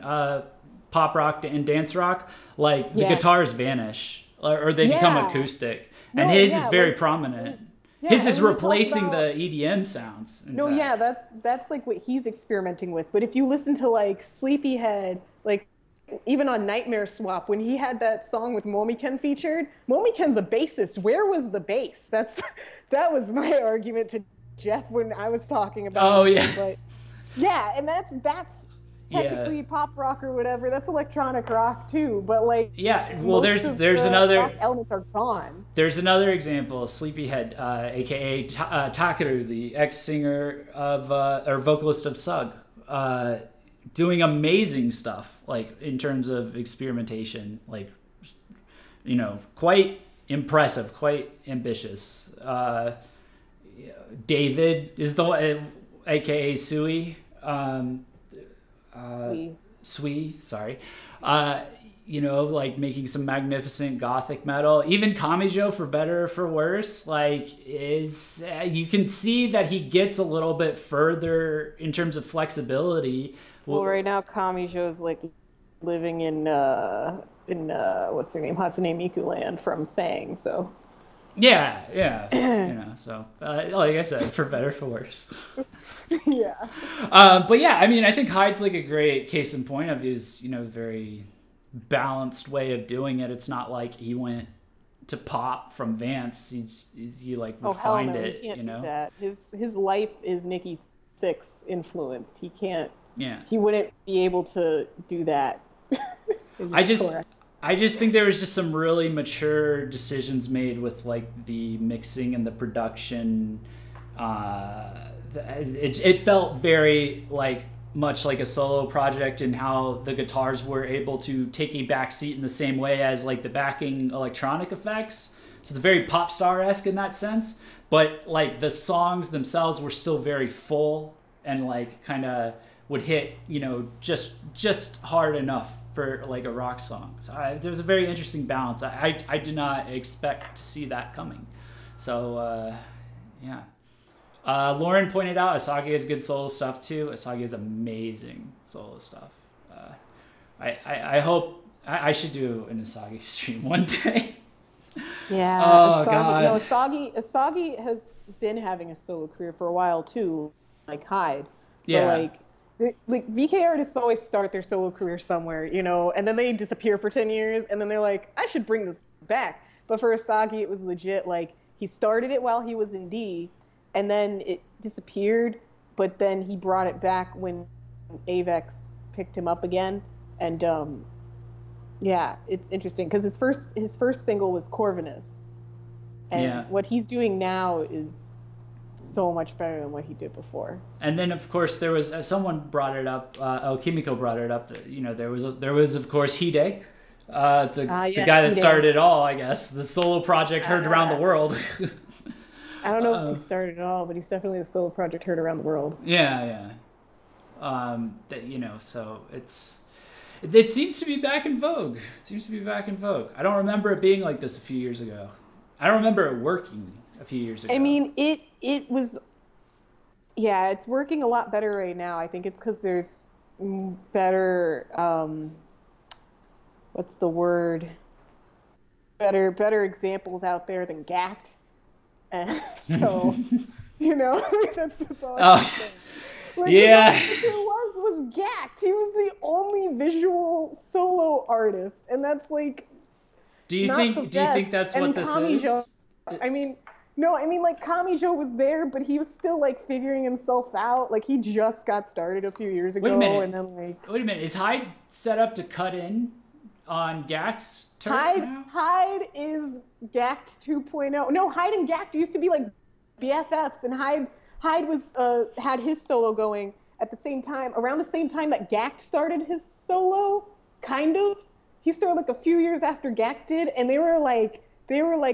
pop rock and dance rock, like the guitars vanish, or they become acoustic, and his is very prominent. His is replacing the EDM sounds. That's like what he's experimenting with. But if you listen to like Sleepyhead, like even on Nightmare Swap, when he had that song with Momiken featured, Momiken's a bassist. Where was the bass? That was my argument to Jeff when I was talking about But yeah, and that's technically pop rock or whatever. That's electronic rock too, but like there's another rock elements are gone. There's another example, Sleepyhead, aka Takeru, the ex-singer of or vocalist of Sug, doing amazing stuff, like in terms of experimentation, like, you know, quite impressive, quite ambitious. David is the aka Sui. Sui, sorry. You know, like making some magnificent gothic metal. Even Kamijo, for better or for worse, like you can see that he gets a little bit further in terms of flexibility. Well, right now Kamijo is like living in what's her name, Hatsune Miku land from Sang, so. Yeah. You know, so like I said, for better, for worse. Yeah. But yeah, I mean, I think HYDE's like a great case in point of his, you know, very balanced way of doing it. It's not like he went to pop from Vamps. He like refined it. He can't you know, do that. His life is Nikki Sixx influenced. He can't. Yeah. He wouldn't be able to do that. I just think there was just some really mature decisions made with like the mixing and the production. It felt very much like a solo project, and how the guitars were able to take a back seat in the same way as like the backing electronic effects. So it's very pop star-esque in that sense, but like the songs themselves were still very full and like kind of would hit, you know, just hard enough for like a rock song. So there was a very interesting balance. I did not expect to see that coming. So yeah. Lauren pointed out Asagi has good solo stuff too. Asagi has amazing solo stuff. I hope I should do an Asagi stream one day. Yeah. Oh Asagi, God. No, Asagi has been having a solo career for a while too, like HYDE. Yeah. But like VK artists always start their solo career somewhere, you know, and then they disappear for 10 years, and then they're like, I should bring this back. But for Asagi, it was legit. Like, he started it while he was in D, and then it disappeared, but then he brought it back when Avex picked him up again. And yeah, it's interesting because his first single was Corvinus, and what he's doing now is so much better than what he did before. And then of course there was someone brought it up. Kimiko brought it up. That, there was of course HYDE, the guy that started it all. I guess the solo project heard around the world. I don't know if he started it all, but he's definitely a solo project heard around the world. Yeah. So it seems to be back in vogue. I don't remember it being like this a few years ago. I don't remember it working a few years ago. I mean, it was, yeah, it's working a lot better right now. I think it's because there's better, what's the word? Better examples out there than Gact. And so, that's all I can say. Yeah. It was Gact. He was the only visual solo artist, and that's like. Do you think that's what this is? Kamijo was there, but he was still like figuring himself out. Like he just got started a few years ago. Wait a minute. And then Wait a minute. Is HYDE set up to cut in on Gact's turf now? HYDE is Gact 2.0. No, HYDE and Gact used to be like BFFs, and HYDE was had his solo going at the same time, around the same time that Gact started his solo, kind of. He started like a few years after Gact did, and they were like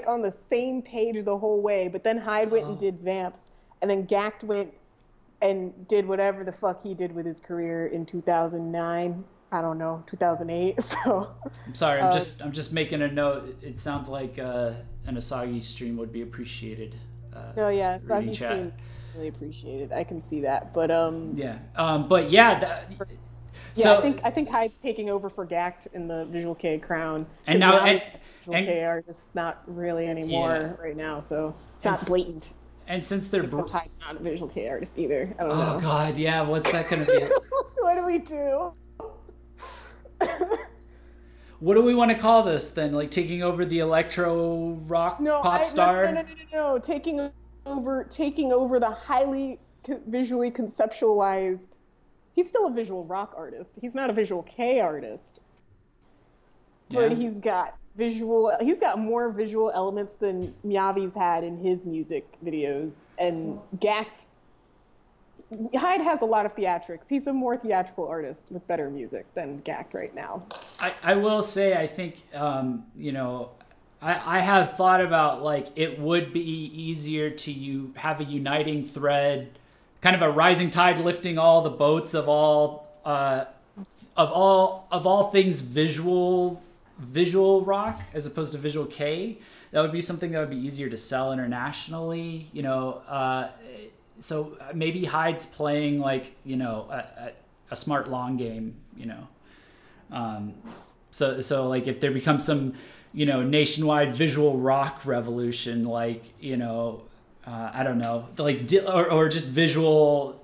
on the same page the whole way. But then HYDE went and did Vamps, and then Gact went and did whatever the fuck he did with his career in 2009. I don't know, 2008. So I'm sorry, I'm just making a note. It sounds like an Asagi stream would be appreciated. Asagi stream really appreciated. I can see that, but So I think HYDE's taking over for Gact in the Visual Kei crown. And now Visual Kei artist not really anymore right now, so it's not blatant. And since they're HYDE's not a Visual Kei artist either. I don't know. Oh God, yeah. What's that gonna be? What do we do? What do we want to call this then? Like taking over the electro rock pop star? No. Taking over the highly visually conceptualized. He's still a visual rock artist. He's not a Visual Kei artist. But he's got more visual elements than Miyavi's had in his music videos. And Gact, HYDE has a lot of theatrics. He's a more theatrical artist with better music than Gact right now. I will say, I think, I have thought about, like, it would be easier to have a uniting thread, kind of a rising tide lifting all the boats of all things visual rock as opposed to Visual Kei. That would be something that would be easier to sell internationally, so maybe HYDE's playing like a smart long game, so like if there becomes some nationwide visual rock revolution, like I don't know, like or just visual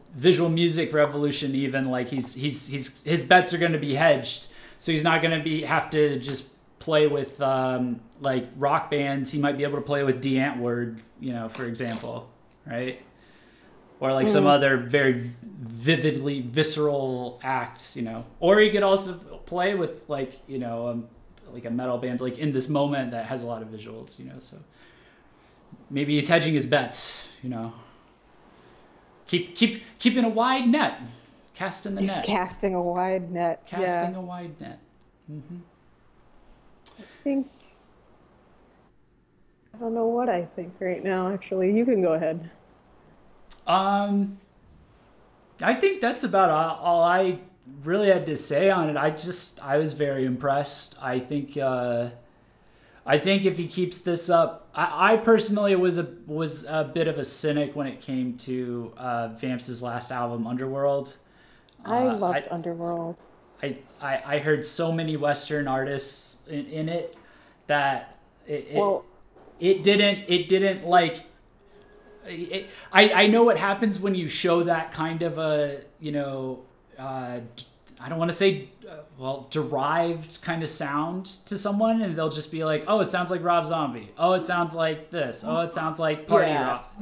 music revolution, even, like his bets are going to be hedged, so he's not going to have to just play with like rock bands. He might be able to play with D'Antwoord, for example, right? Or like some other very vividly visceral acts, or he could also play with like like a metal band, like In This Moment, that has a lot of visuals, so maybe he's hedging his bets, keeping a wide net, casting the net. Casting a wide net. Casting a wide net. Mm-hmm. I don't know what I think right now, actually. You can go ahead. I think that's about all I really had to say on it. I was very impressed. I think if he keeps this up, I personally was a bit of a cynic when it came to Vamps' last album, Underworld. I loved Underworld. I heard so many Western artists in it that it didn't like. I know what happens when you show that kind of a I don't want to say derived kind of sound to someone, and they'll just be like, oh, it sounds like Rob Zombie, oh, it sounds like this, oh, it sounds like party rock,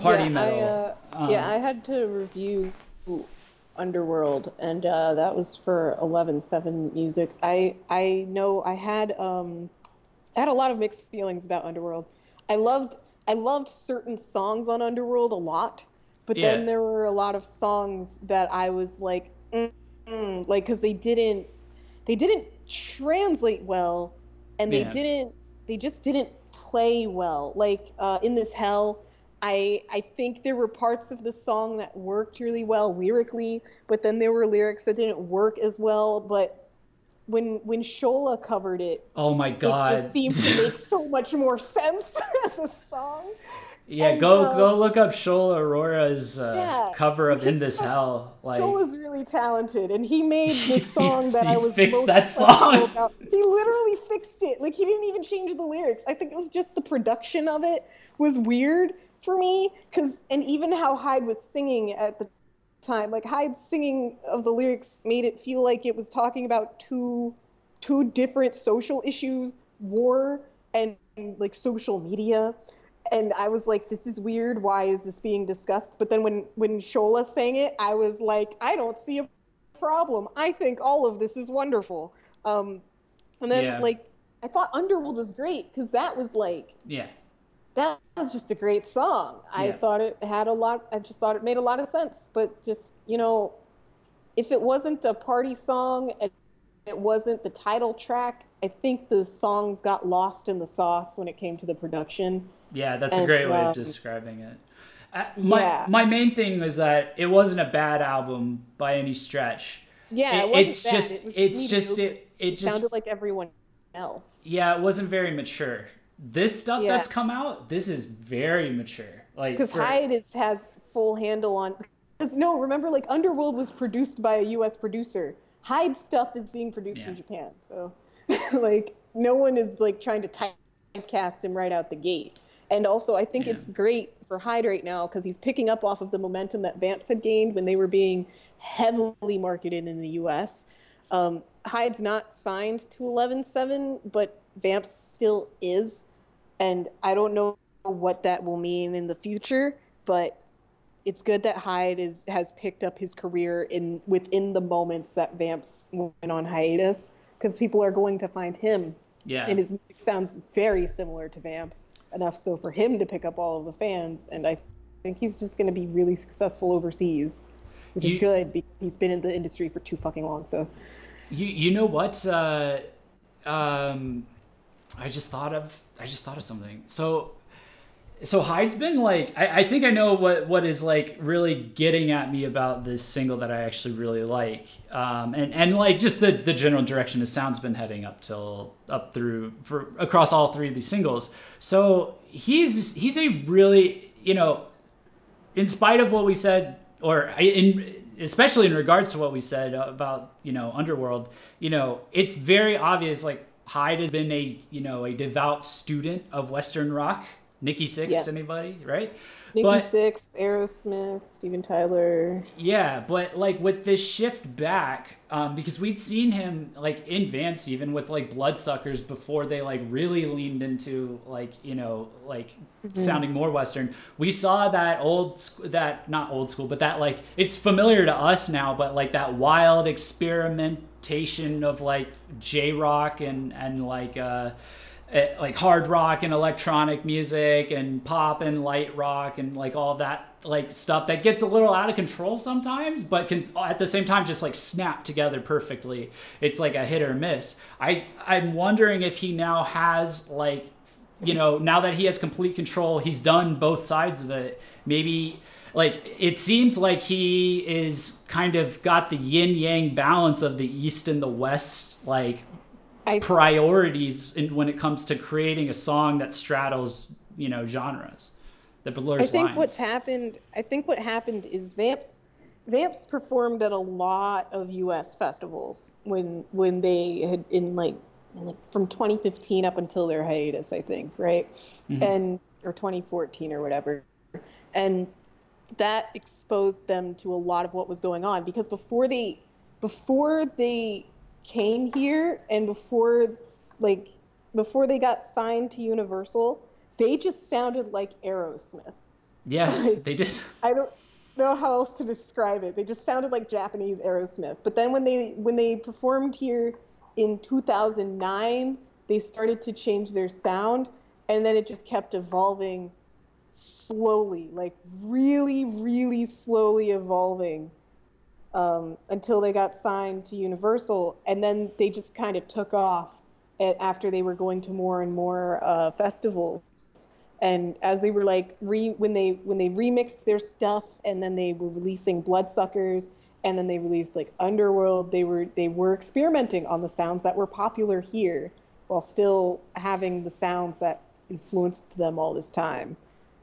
party metal. I had to review Underworld, and that was for 11/7 Music. I know I had a lot of mixed feelings about Underworld. I loved I loved certain songs on Underworld a lot, but Yeah. then there were a lot of songs that I was like, like, because they didn't translate well, and Yeah. they just didn't play well. Like In This Hell, I think there were parts of the song that worked really well lyrically, but then there were lyrics that didn't work as well. But when Shola covered it, Oh my it God. just seemed to make so much more sense as a song. Yeah, And go look up Shola Aurora's yeah, cover of "In because This Hell." Like, Shola's really talented, and he made the song that he I was fixed most that skeptical song. about. He literally fixed it. Like, he didn't even change the lyrics. I think it was just the production of it was weird for me, and even how HYDE was singing at the time, like HYDE's singing of the lyrics made it feel like it was talking about two different social issues, war and like social media. And I was like, this is weird. Why is this being discussed? But then when Shola sang it, I was like, I don't see a problem. I think all of this is wonderful. And then like, I thought Underworld was great because that was like, that was just a great song. I thought it had a lot. I just thought it made a lot of sense. But just, you know, if it wasn't a party song and it wasn't the title track, I think the songs got lost in the sauce when it came to the production. Yeah, that's a great way of describing it. My main thing was that it wasn't a bad album by any stretch. Yeah, it just sounded like everyone else. Yeah, it wasn't very mature. This stuff that's come out, this is very mature. Like, because HYDE has full handle on. Because remember, like Underworld was produced by a U.S. producer. HYDE stuff is being produced in Japan, so like no one is like trying to typecast him right out the gate. And also, I think it's great for HYDE right now because he's picking up off of the momentum that Vamps had gained when they were being heavily marketed in the U.S. HYDE's not signed to 11/7, but Vamps still is, and I don't know what that will mean in the future, but it's good that HYDE has picked up his career within the moments that Vamps went on hiatus, because people are going to find him. Yeah. And his music sounds very similar to Vamps, enough so for him to pick up all of the fans, and I think he's just going to be really successful overseas, which is good because he's been in the industry for too fucking long. So, you know what? I just thought of something. So HYDE's been like, I think I know what is like really getting at me about this single that I actually really like, and like just the general direction the sound's been heading up through across all three of these singles. So he's a really, you know, in spite of what we said, or especially in regards to what we said about, you know, Underworld, you know, it's very obvious like HYDE has been a devout student of Western rock. Nikki Sixx, anybody, right? Nikki Sixx, Aerosmith, Steven Tyler. Yeah, but like with this shift back, because we'd seen him like in Vamps even with like Bloodsuckers before they like really leaned into like, you know, like sounding more Western. We saw that not old school, but that like, it's familiar to us now, but like that wild experimentation of like J-rock and like hard rock and electronic music and pop and light rock and like all that like stuff that gets a little out of control sometimes, but can at the same time just like snap together perfectly. It's like a hit or miss. I'm wondering if he now has like, you know, now that he has complete control, he's done both sides of it. Maybe like it seems like he is kind of got the yin yang balance of the East and the West, like priorities when it comes to creating a song that straddles, you know, genres, that blurs lines. I think what happened is Vamps performed at a lot of U.S. festivals when they had in like from 2015 up until their hiatus, I think, right? And or 2014 or whatever, and that exposed them to a lot of what was going on, because before they came here and before they got signed to Universal, they just sounded like Aerosmith. Yeah, they did. I don't know how else to describe it. They just sounded like Japanese Aerosmith. But then when they performed here in 2009, they started to change their sound, and then it just kept evolving slowly, like really, really slowly evolving until they got signed to Universal, and then they just kind of took off after they were going to more and more festivals. And as they were like when they remixed their stuff, and then they were releasing Bloodsuckers, and then they released like Underworld, they were experimenting on the sounds that were popular here, while still having the sounds that influenced them all this time.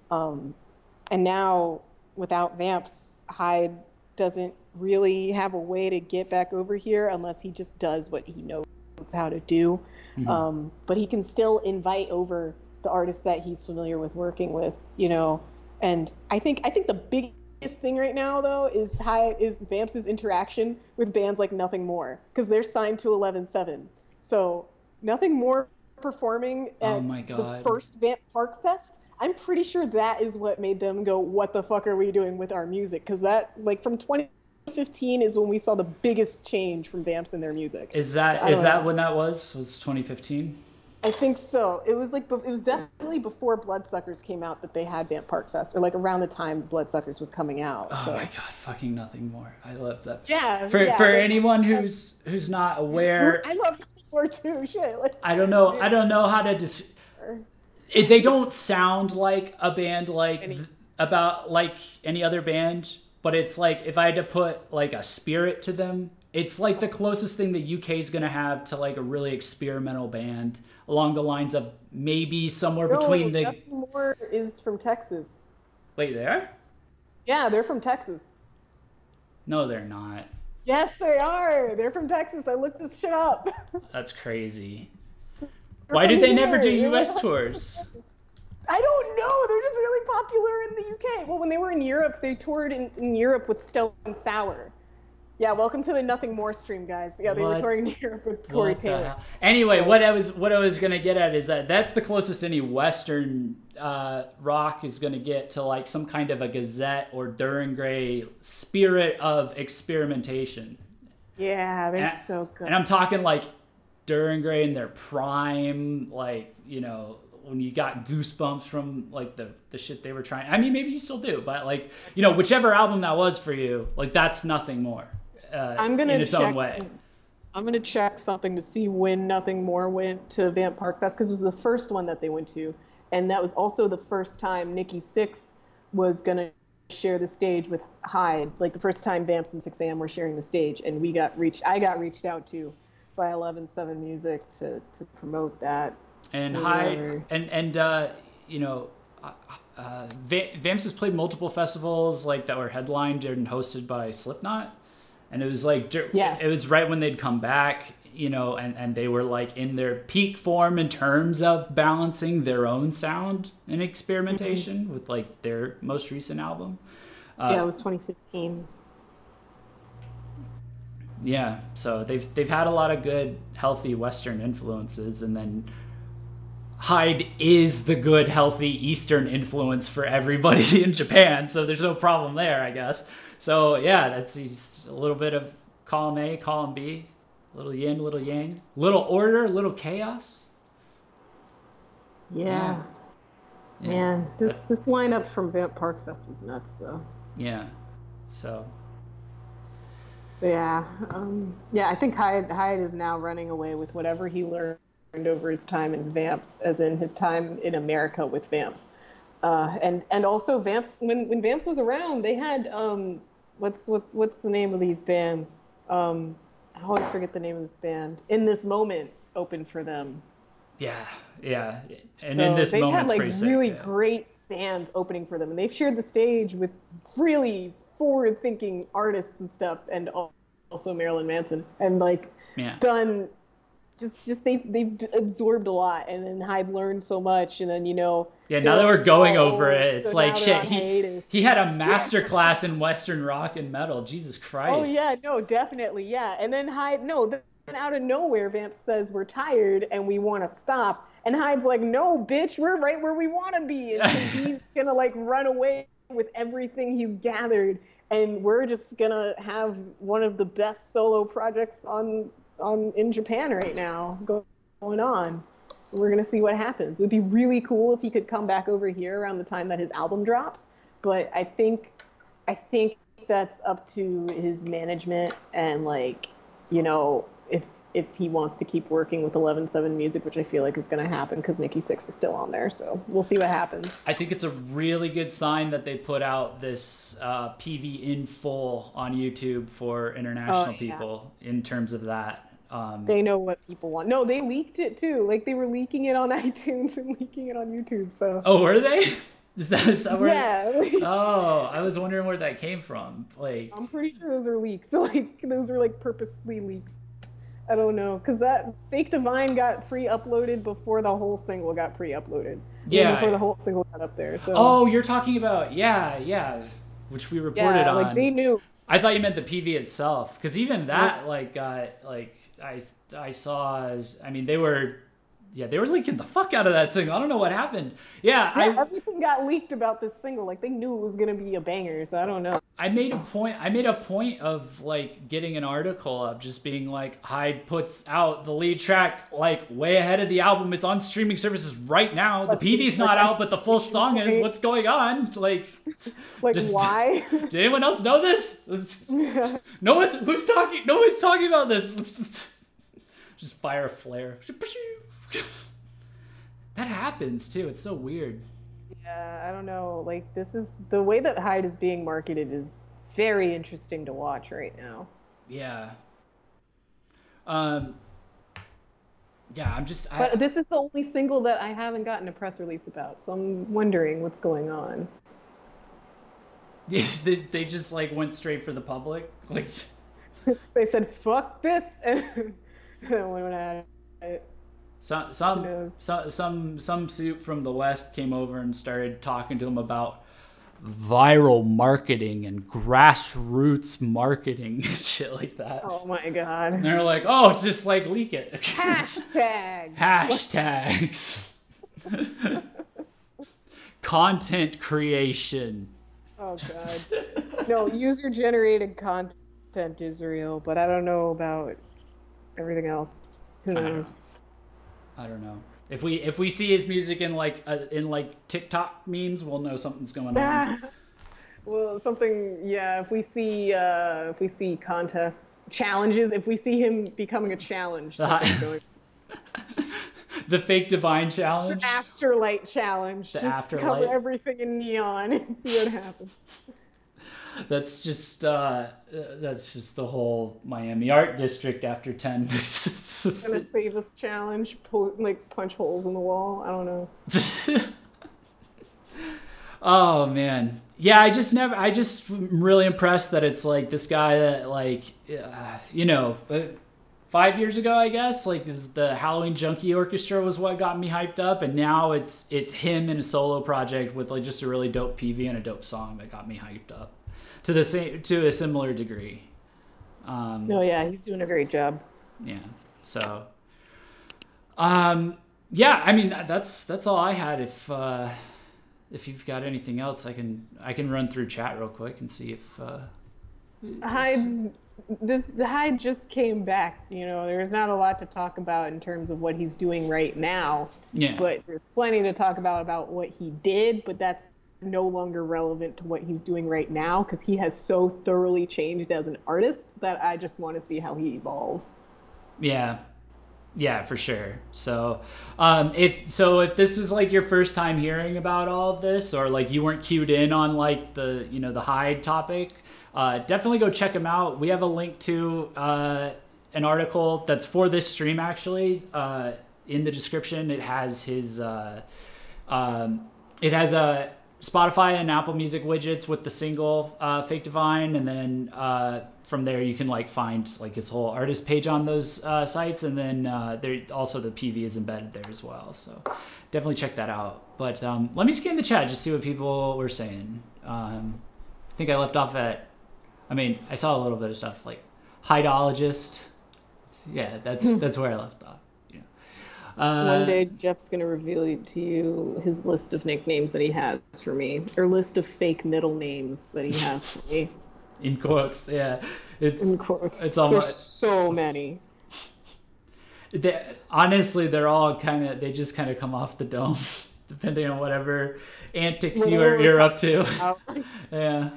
And now, without Vamps, HYDE doesn't really have a way to get back over here unless he just does what he knows how to do. Mm-hmm. But he can still invite over the artists that he's familiar with working with, you know. And I think the biggest thing right now, though, is Vamps' interaction with bands like Nothing More, because they're signed to 11/7. So Nothing More performing at the first Vamp Park Fest, I'm pretty sure that is what made them go, what the fuck are we doing with our music? Because that, like, from 2015 is when we saw the biggest change from Vamps in their music. Is that when that was 2015? I think so. It was definitely before Bloodsuckers came out that they had Vamp Park Fest, or like around the time Bloodsuckers was coming out. Oh so. My god, fucking Nothing More. I love that. Yeah. For anyone who's not aware, I love Nothing More too. Shit. Like, I don't know how to they don't sound like a band like any other band, but it's like if I had to put like a spirit to them, it's like the closest thing the UK is gonna have to like a really experimental band, along the lines of maybe somewhere between the. Nothing More is from Texas. Wait, they are? Yeah, they're from Texas. No, they're not. Yes, they are. They're from Texas. I looked this shit up. That's crazy. Why did they never do US tours? I don't know. They're just really popular in the UK. Well, when they were in Europe, they toured in Europe with Stone Sour. Yeah, welcome to the Nothing More stream, guys. Yeah, they were touring in Europe with Corey Taylor. Anyway, what I was gonna get at is that's the closest any Western rock is gonna get to like some kind of a Gazette or Duran Gray spirit of experimentation. Yeah, they're so good. And I'm talking like Duran Gray in their prime, like, you know, when you got goosebumps from like the shit they were trying. I mean, maybe you still do, but like, you know, whichever album that was for you, like that's Nothing More in its own way. I'm gonna check something to see when Nothing More went to Vamp Park Fest, because it was the first one that they went to, and that was also the first time Nikki Sixx was gonna share the stage with HYDE, like the first time Vamps and 6am were sharing the stage, and I got reached out to by 11/7 Music to promote that. And HYDE and you know, Vamps has played multiple festivals like that were headlined and hosted by Slipknot, and it was like it was right when they'd come back, you know, and they were like in their peak form in terms of balancing their own sound and experimentation with like their most recent album. Yeah, it was 2015. Yeah, so they've had a lot of good, healthy Western influences, and then HYDE is the good, healthy Eastern influence for everybody in Japan, so there's no problem there, I guess. So yeah, that's a little bit of column A, column B, little yin, little yang, little order, little chaos. Yeah. Man, this lineup from Vamp Park Fest was nuts, though. Yeah, so. Yeah, I think HYDE is now running away with whatever he learned over his time in Vamps, as in his time in America with Vamps, and also Vamps. When Vamps was around, they had what's the name of these bands? I always forget the name of this band. In This Moment opened for them. Yeah, and so In This Moment, they've had like really great bands opening for them, and they've shared the stage with really forward-thinking artists and stuff, and also Marilyn Manson, and like done just they've absorbed a lot, and then HYDE learned so much, and then, you know, now that we're going over it, it's so like shit. He had a master class in Western rock and metal. Jesus Christ. Oh yeah, no, definitely, yeah. And then HYDE, then out of nowhere, Vamps says we're tired and we want to stop, and HYDE's like, no, bitch, we're right where we want to be, and so he's gonna like run away with everything he's gathered, and we're just gonna have one of the best solo projects in Japan right now going on. we're gonna see what happens. It would be really cool if he could come back over here around the time that his album drops, but I think that's up to his management and like, you know, if he wants to keep working with 11/7 Music, which I feel like is going to happen because Nikki Sixx is still on there. So we'll see what happens. I think it's a really good sign that they put out this PV in full on YouTube for international people in terms of that. They know what people want. No, they leaked it too. Like they were leaking it on iTunes and leaking it on YouTube. So. Oh, were they? Is that where? Yeah. Oh, I was wondering where that came from. Like, I'm pretty sure those are leaks. So like those are like purposefully leaked. I don't know, because that Fake Divine got pre-uploaded before the whole single got pre-uploaded. Yeah. Before the whole single got up there. So. Oh, you're talking about which we reported on. Like they knew. I thought you meant the PV itself, because even that got I saw. I mean, they were leaking the fuck out of that single. I don't know what happened. Yeah, everything got leaked about this single. Like they knew it was gonna be a banger. So I don't know. I made a point of like getting an article up, just being like, HYDE puts out the lead track like way ahead of the album. It's on streaming services right now. The PV's not out, but the full song is. What's going on? Like why? Did anyone else know this? Who's talking? Nobody's talking about this. Just fire a flare. That happens too. It's so weird. Yeah, I don't know. Like this is the way that HYDE is being marketed is very interesting to watch right now. Yeah. Yeah, But this is the only single that I haven't gotten a press release about, so I'm wondering what's going on. They just like went straight for the public. Like they said, "Fuck this," and went at it. Some suit from the West came over and started talking to him about viral marketing and grassroots marketing and shit like that. Oh my god. And they're like, oh, just like leak it. Hashtags. Content creation. Oh god. No, user generated content is real, but I don't know about everything else. Who knows? I don't know. If we see his music in like TikTok memes, we'll know something's going on. Well, something, yeah. If we see contests, challenges, if we see him becoming a challenge, the Fake Divine challenge, the Afterlight challenge, cover everything in neon and see what happens. That's just the whole Miami art district after 10. Gonna say this challenge, punch holes in the wall. I don't know. Oh man, yeah. I just am really impressed that it's like this guy that 5 years ago, I guess, like the Halloween Junkie Orchestra was what got me hyped up, and now it's him in a solo project with like just a really dope PV and a dope song that got me hyped up to a similar degree. Oh yeah, he's doing a great job. Yeah. So, yeah. I mean, that's all I had. If you've got anything else, I can run through chat real quick and see if HYDE just came back. You know, there's not a lot to talk about in terms of what he's doing right now. Yeah. But there's plenty to talk about what he did, but that's no longer relevant to what he's doing right now because he has so thoroughly changed as an artist that I just want to see how he evolves. Yeah, for sure. So, if this is like your first time hearing about all of this, or like you weren't cued in on like the HYDE topic, definitely go check him out. We have a link to an article that's for this stream actually in the description. It has his Spotify and Apple Music widgets with the single Fake Divine, and then from there you can like find like his whole artist page on those sites, and then there also the PV is embedded there as well, so definitely check that out. But let me scan the chat, just see what people were saying. I think I left off at, I saw a little bit of stuff like HYDEologist. Yeah, that's where I left off. One day Jeff's going to reveal to you his list of nicknames that he has for me, or list of fake middle names that he has for me. In quotes, yeah. In quotes. It's There's so many. Honestly, they just kind of come off the dome, depending on whatever antics you're up to. Yeah.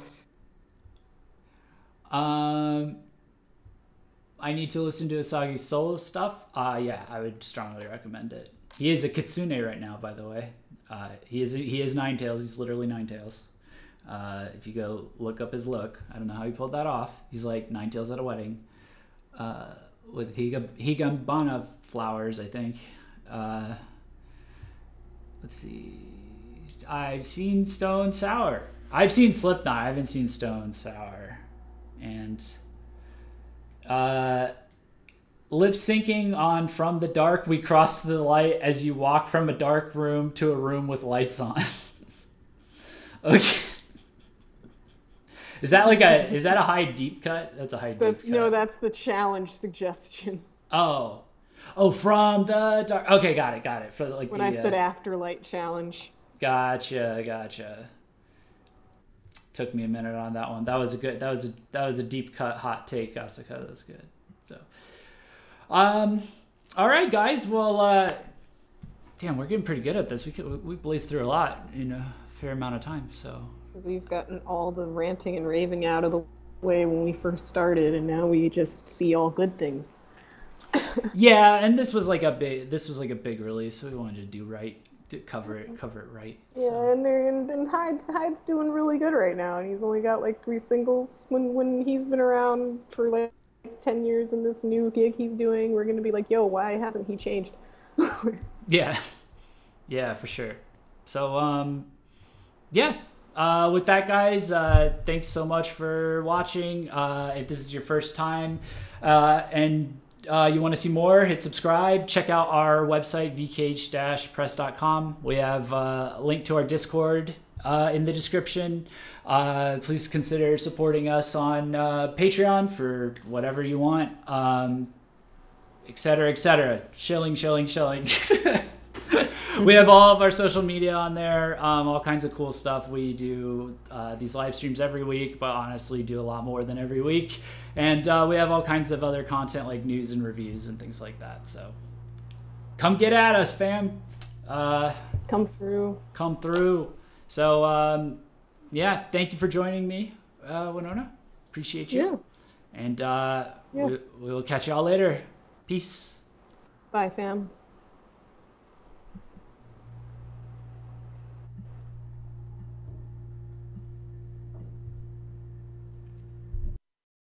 I need to listen to Asagi's solo stuff. Yeah, I would strongly recommend it. He is a kitsune right now, by the way. He is Nine Tails. He's literally Nine Tails. If you go look up his look, I don't know how he pulled that off. He's like Nine Tails at a wedding, with higambana flowers, I think. Let's see. I've seen Stone Sour. I've seen Slipknot. I haven't seen Stone Sour. And lip syncing on From the Dark We Cross the Light as you walk from a dark room to a room with lights on. Okay. Is that a HYDE deep cut? That's a HYDE deep cut. No, that's the challenge suggestion. Oh, From the Dark. Okay, got it. For like when I said Afterlight challenge. Gotcha. Took me a minute on that one. That was a deep cut hot take, Asuka. That's good. So, all right, guys. Well, damn, we're getting pretty good at this. We blazed through a lot in a fair amount of time. So we've gotten all the ranting and raving out of the way when we first started, and now we just see all good things. Yeah, and this was like a big release, so we wanted to do right. To cover it right. Yeah, so. and HYDE's doing really good right now, and he's only got like 3 singles. When he's been around for like 10 years in this new gig he's doing, we're gonna be like, yo, why hasn't he changed? Yeah, for sure. So yeah. With that, guys, thanks so much for watching. If this is your first time and you want to see more, hit subscribe. Check out our website, vkh-press.com. We have a link to our Discord in the description. Please consider supporting us on Patreon for whatever you want, etc. Shilling. We have all of our social media on there, all kinds of cool stuff. We do these live streams every week, but honestly do a lot more than every week. And we have all kinds of other content like news and reviews and things like that. So come get at us, fam. Come through. So yeah, thank you for joining me, Winona. Appreciate you. Yeah. And we will catch y'all later. Peace. Bye, fam.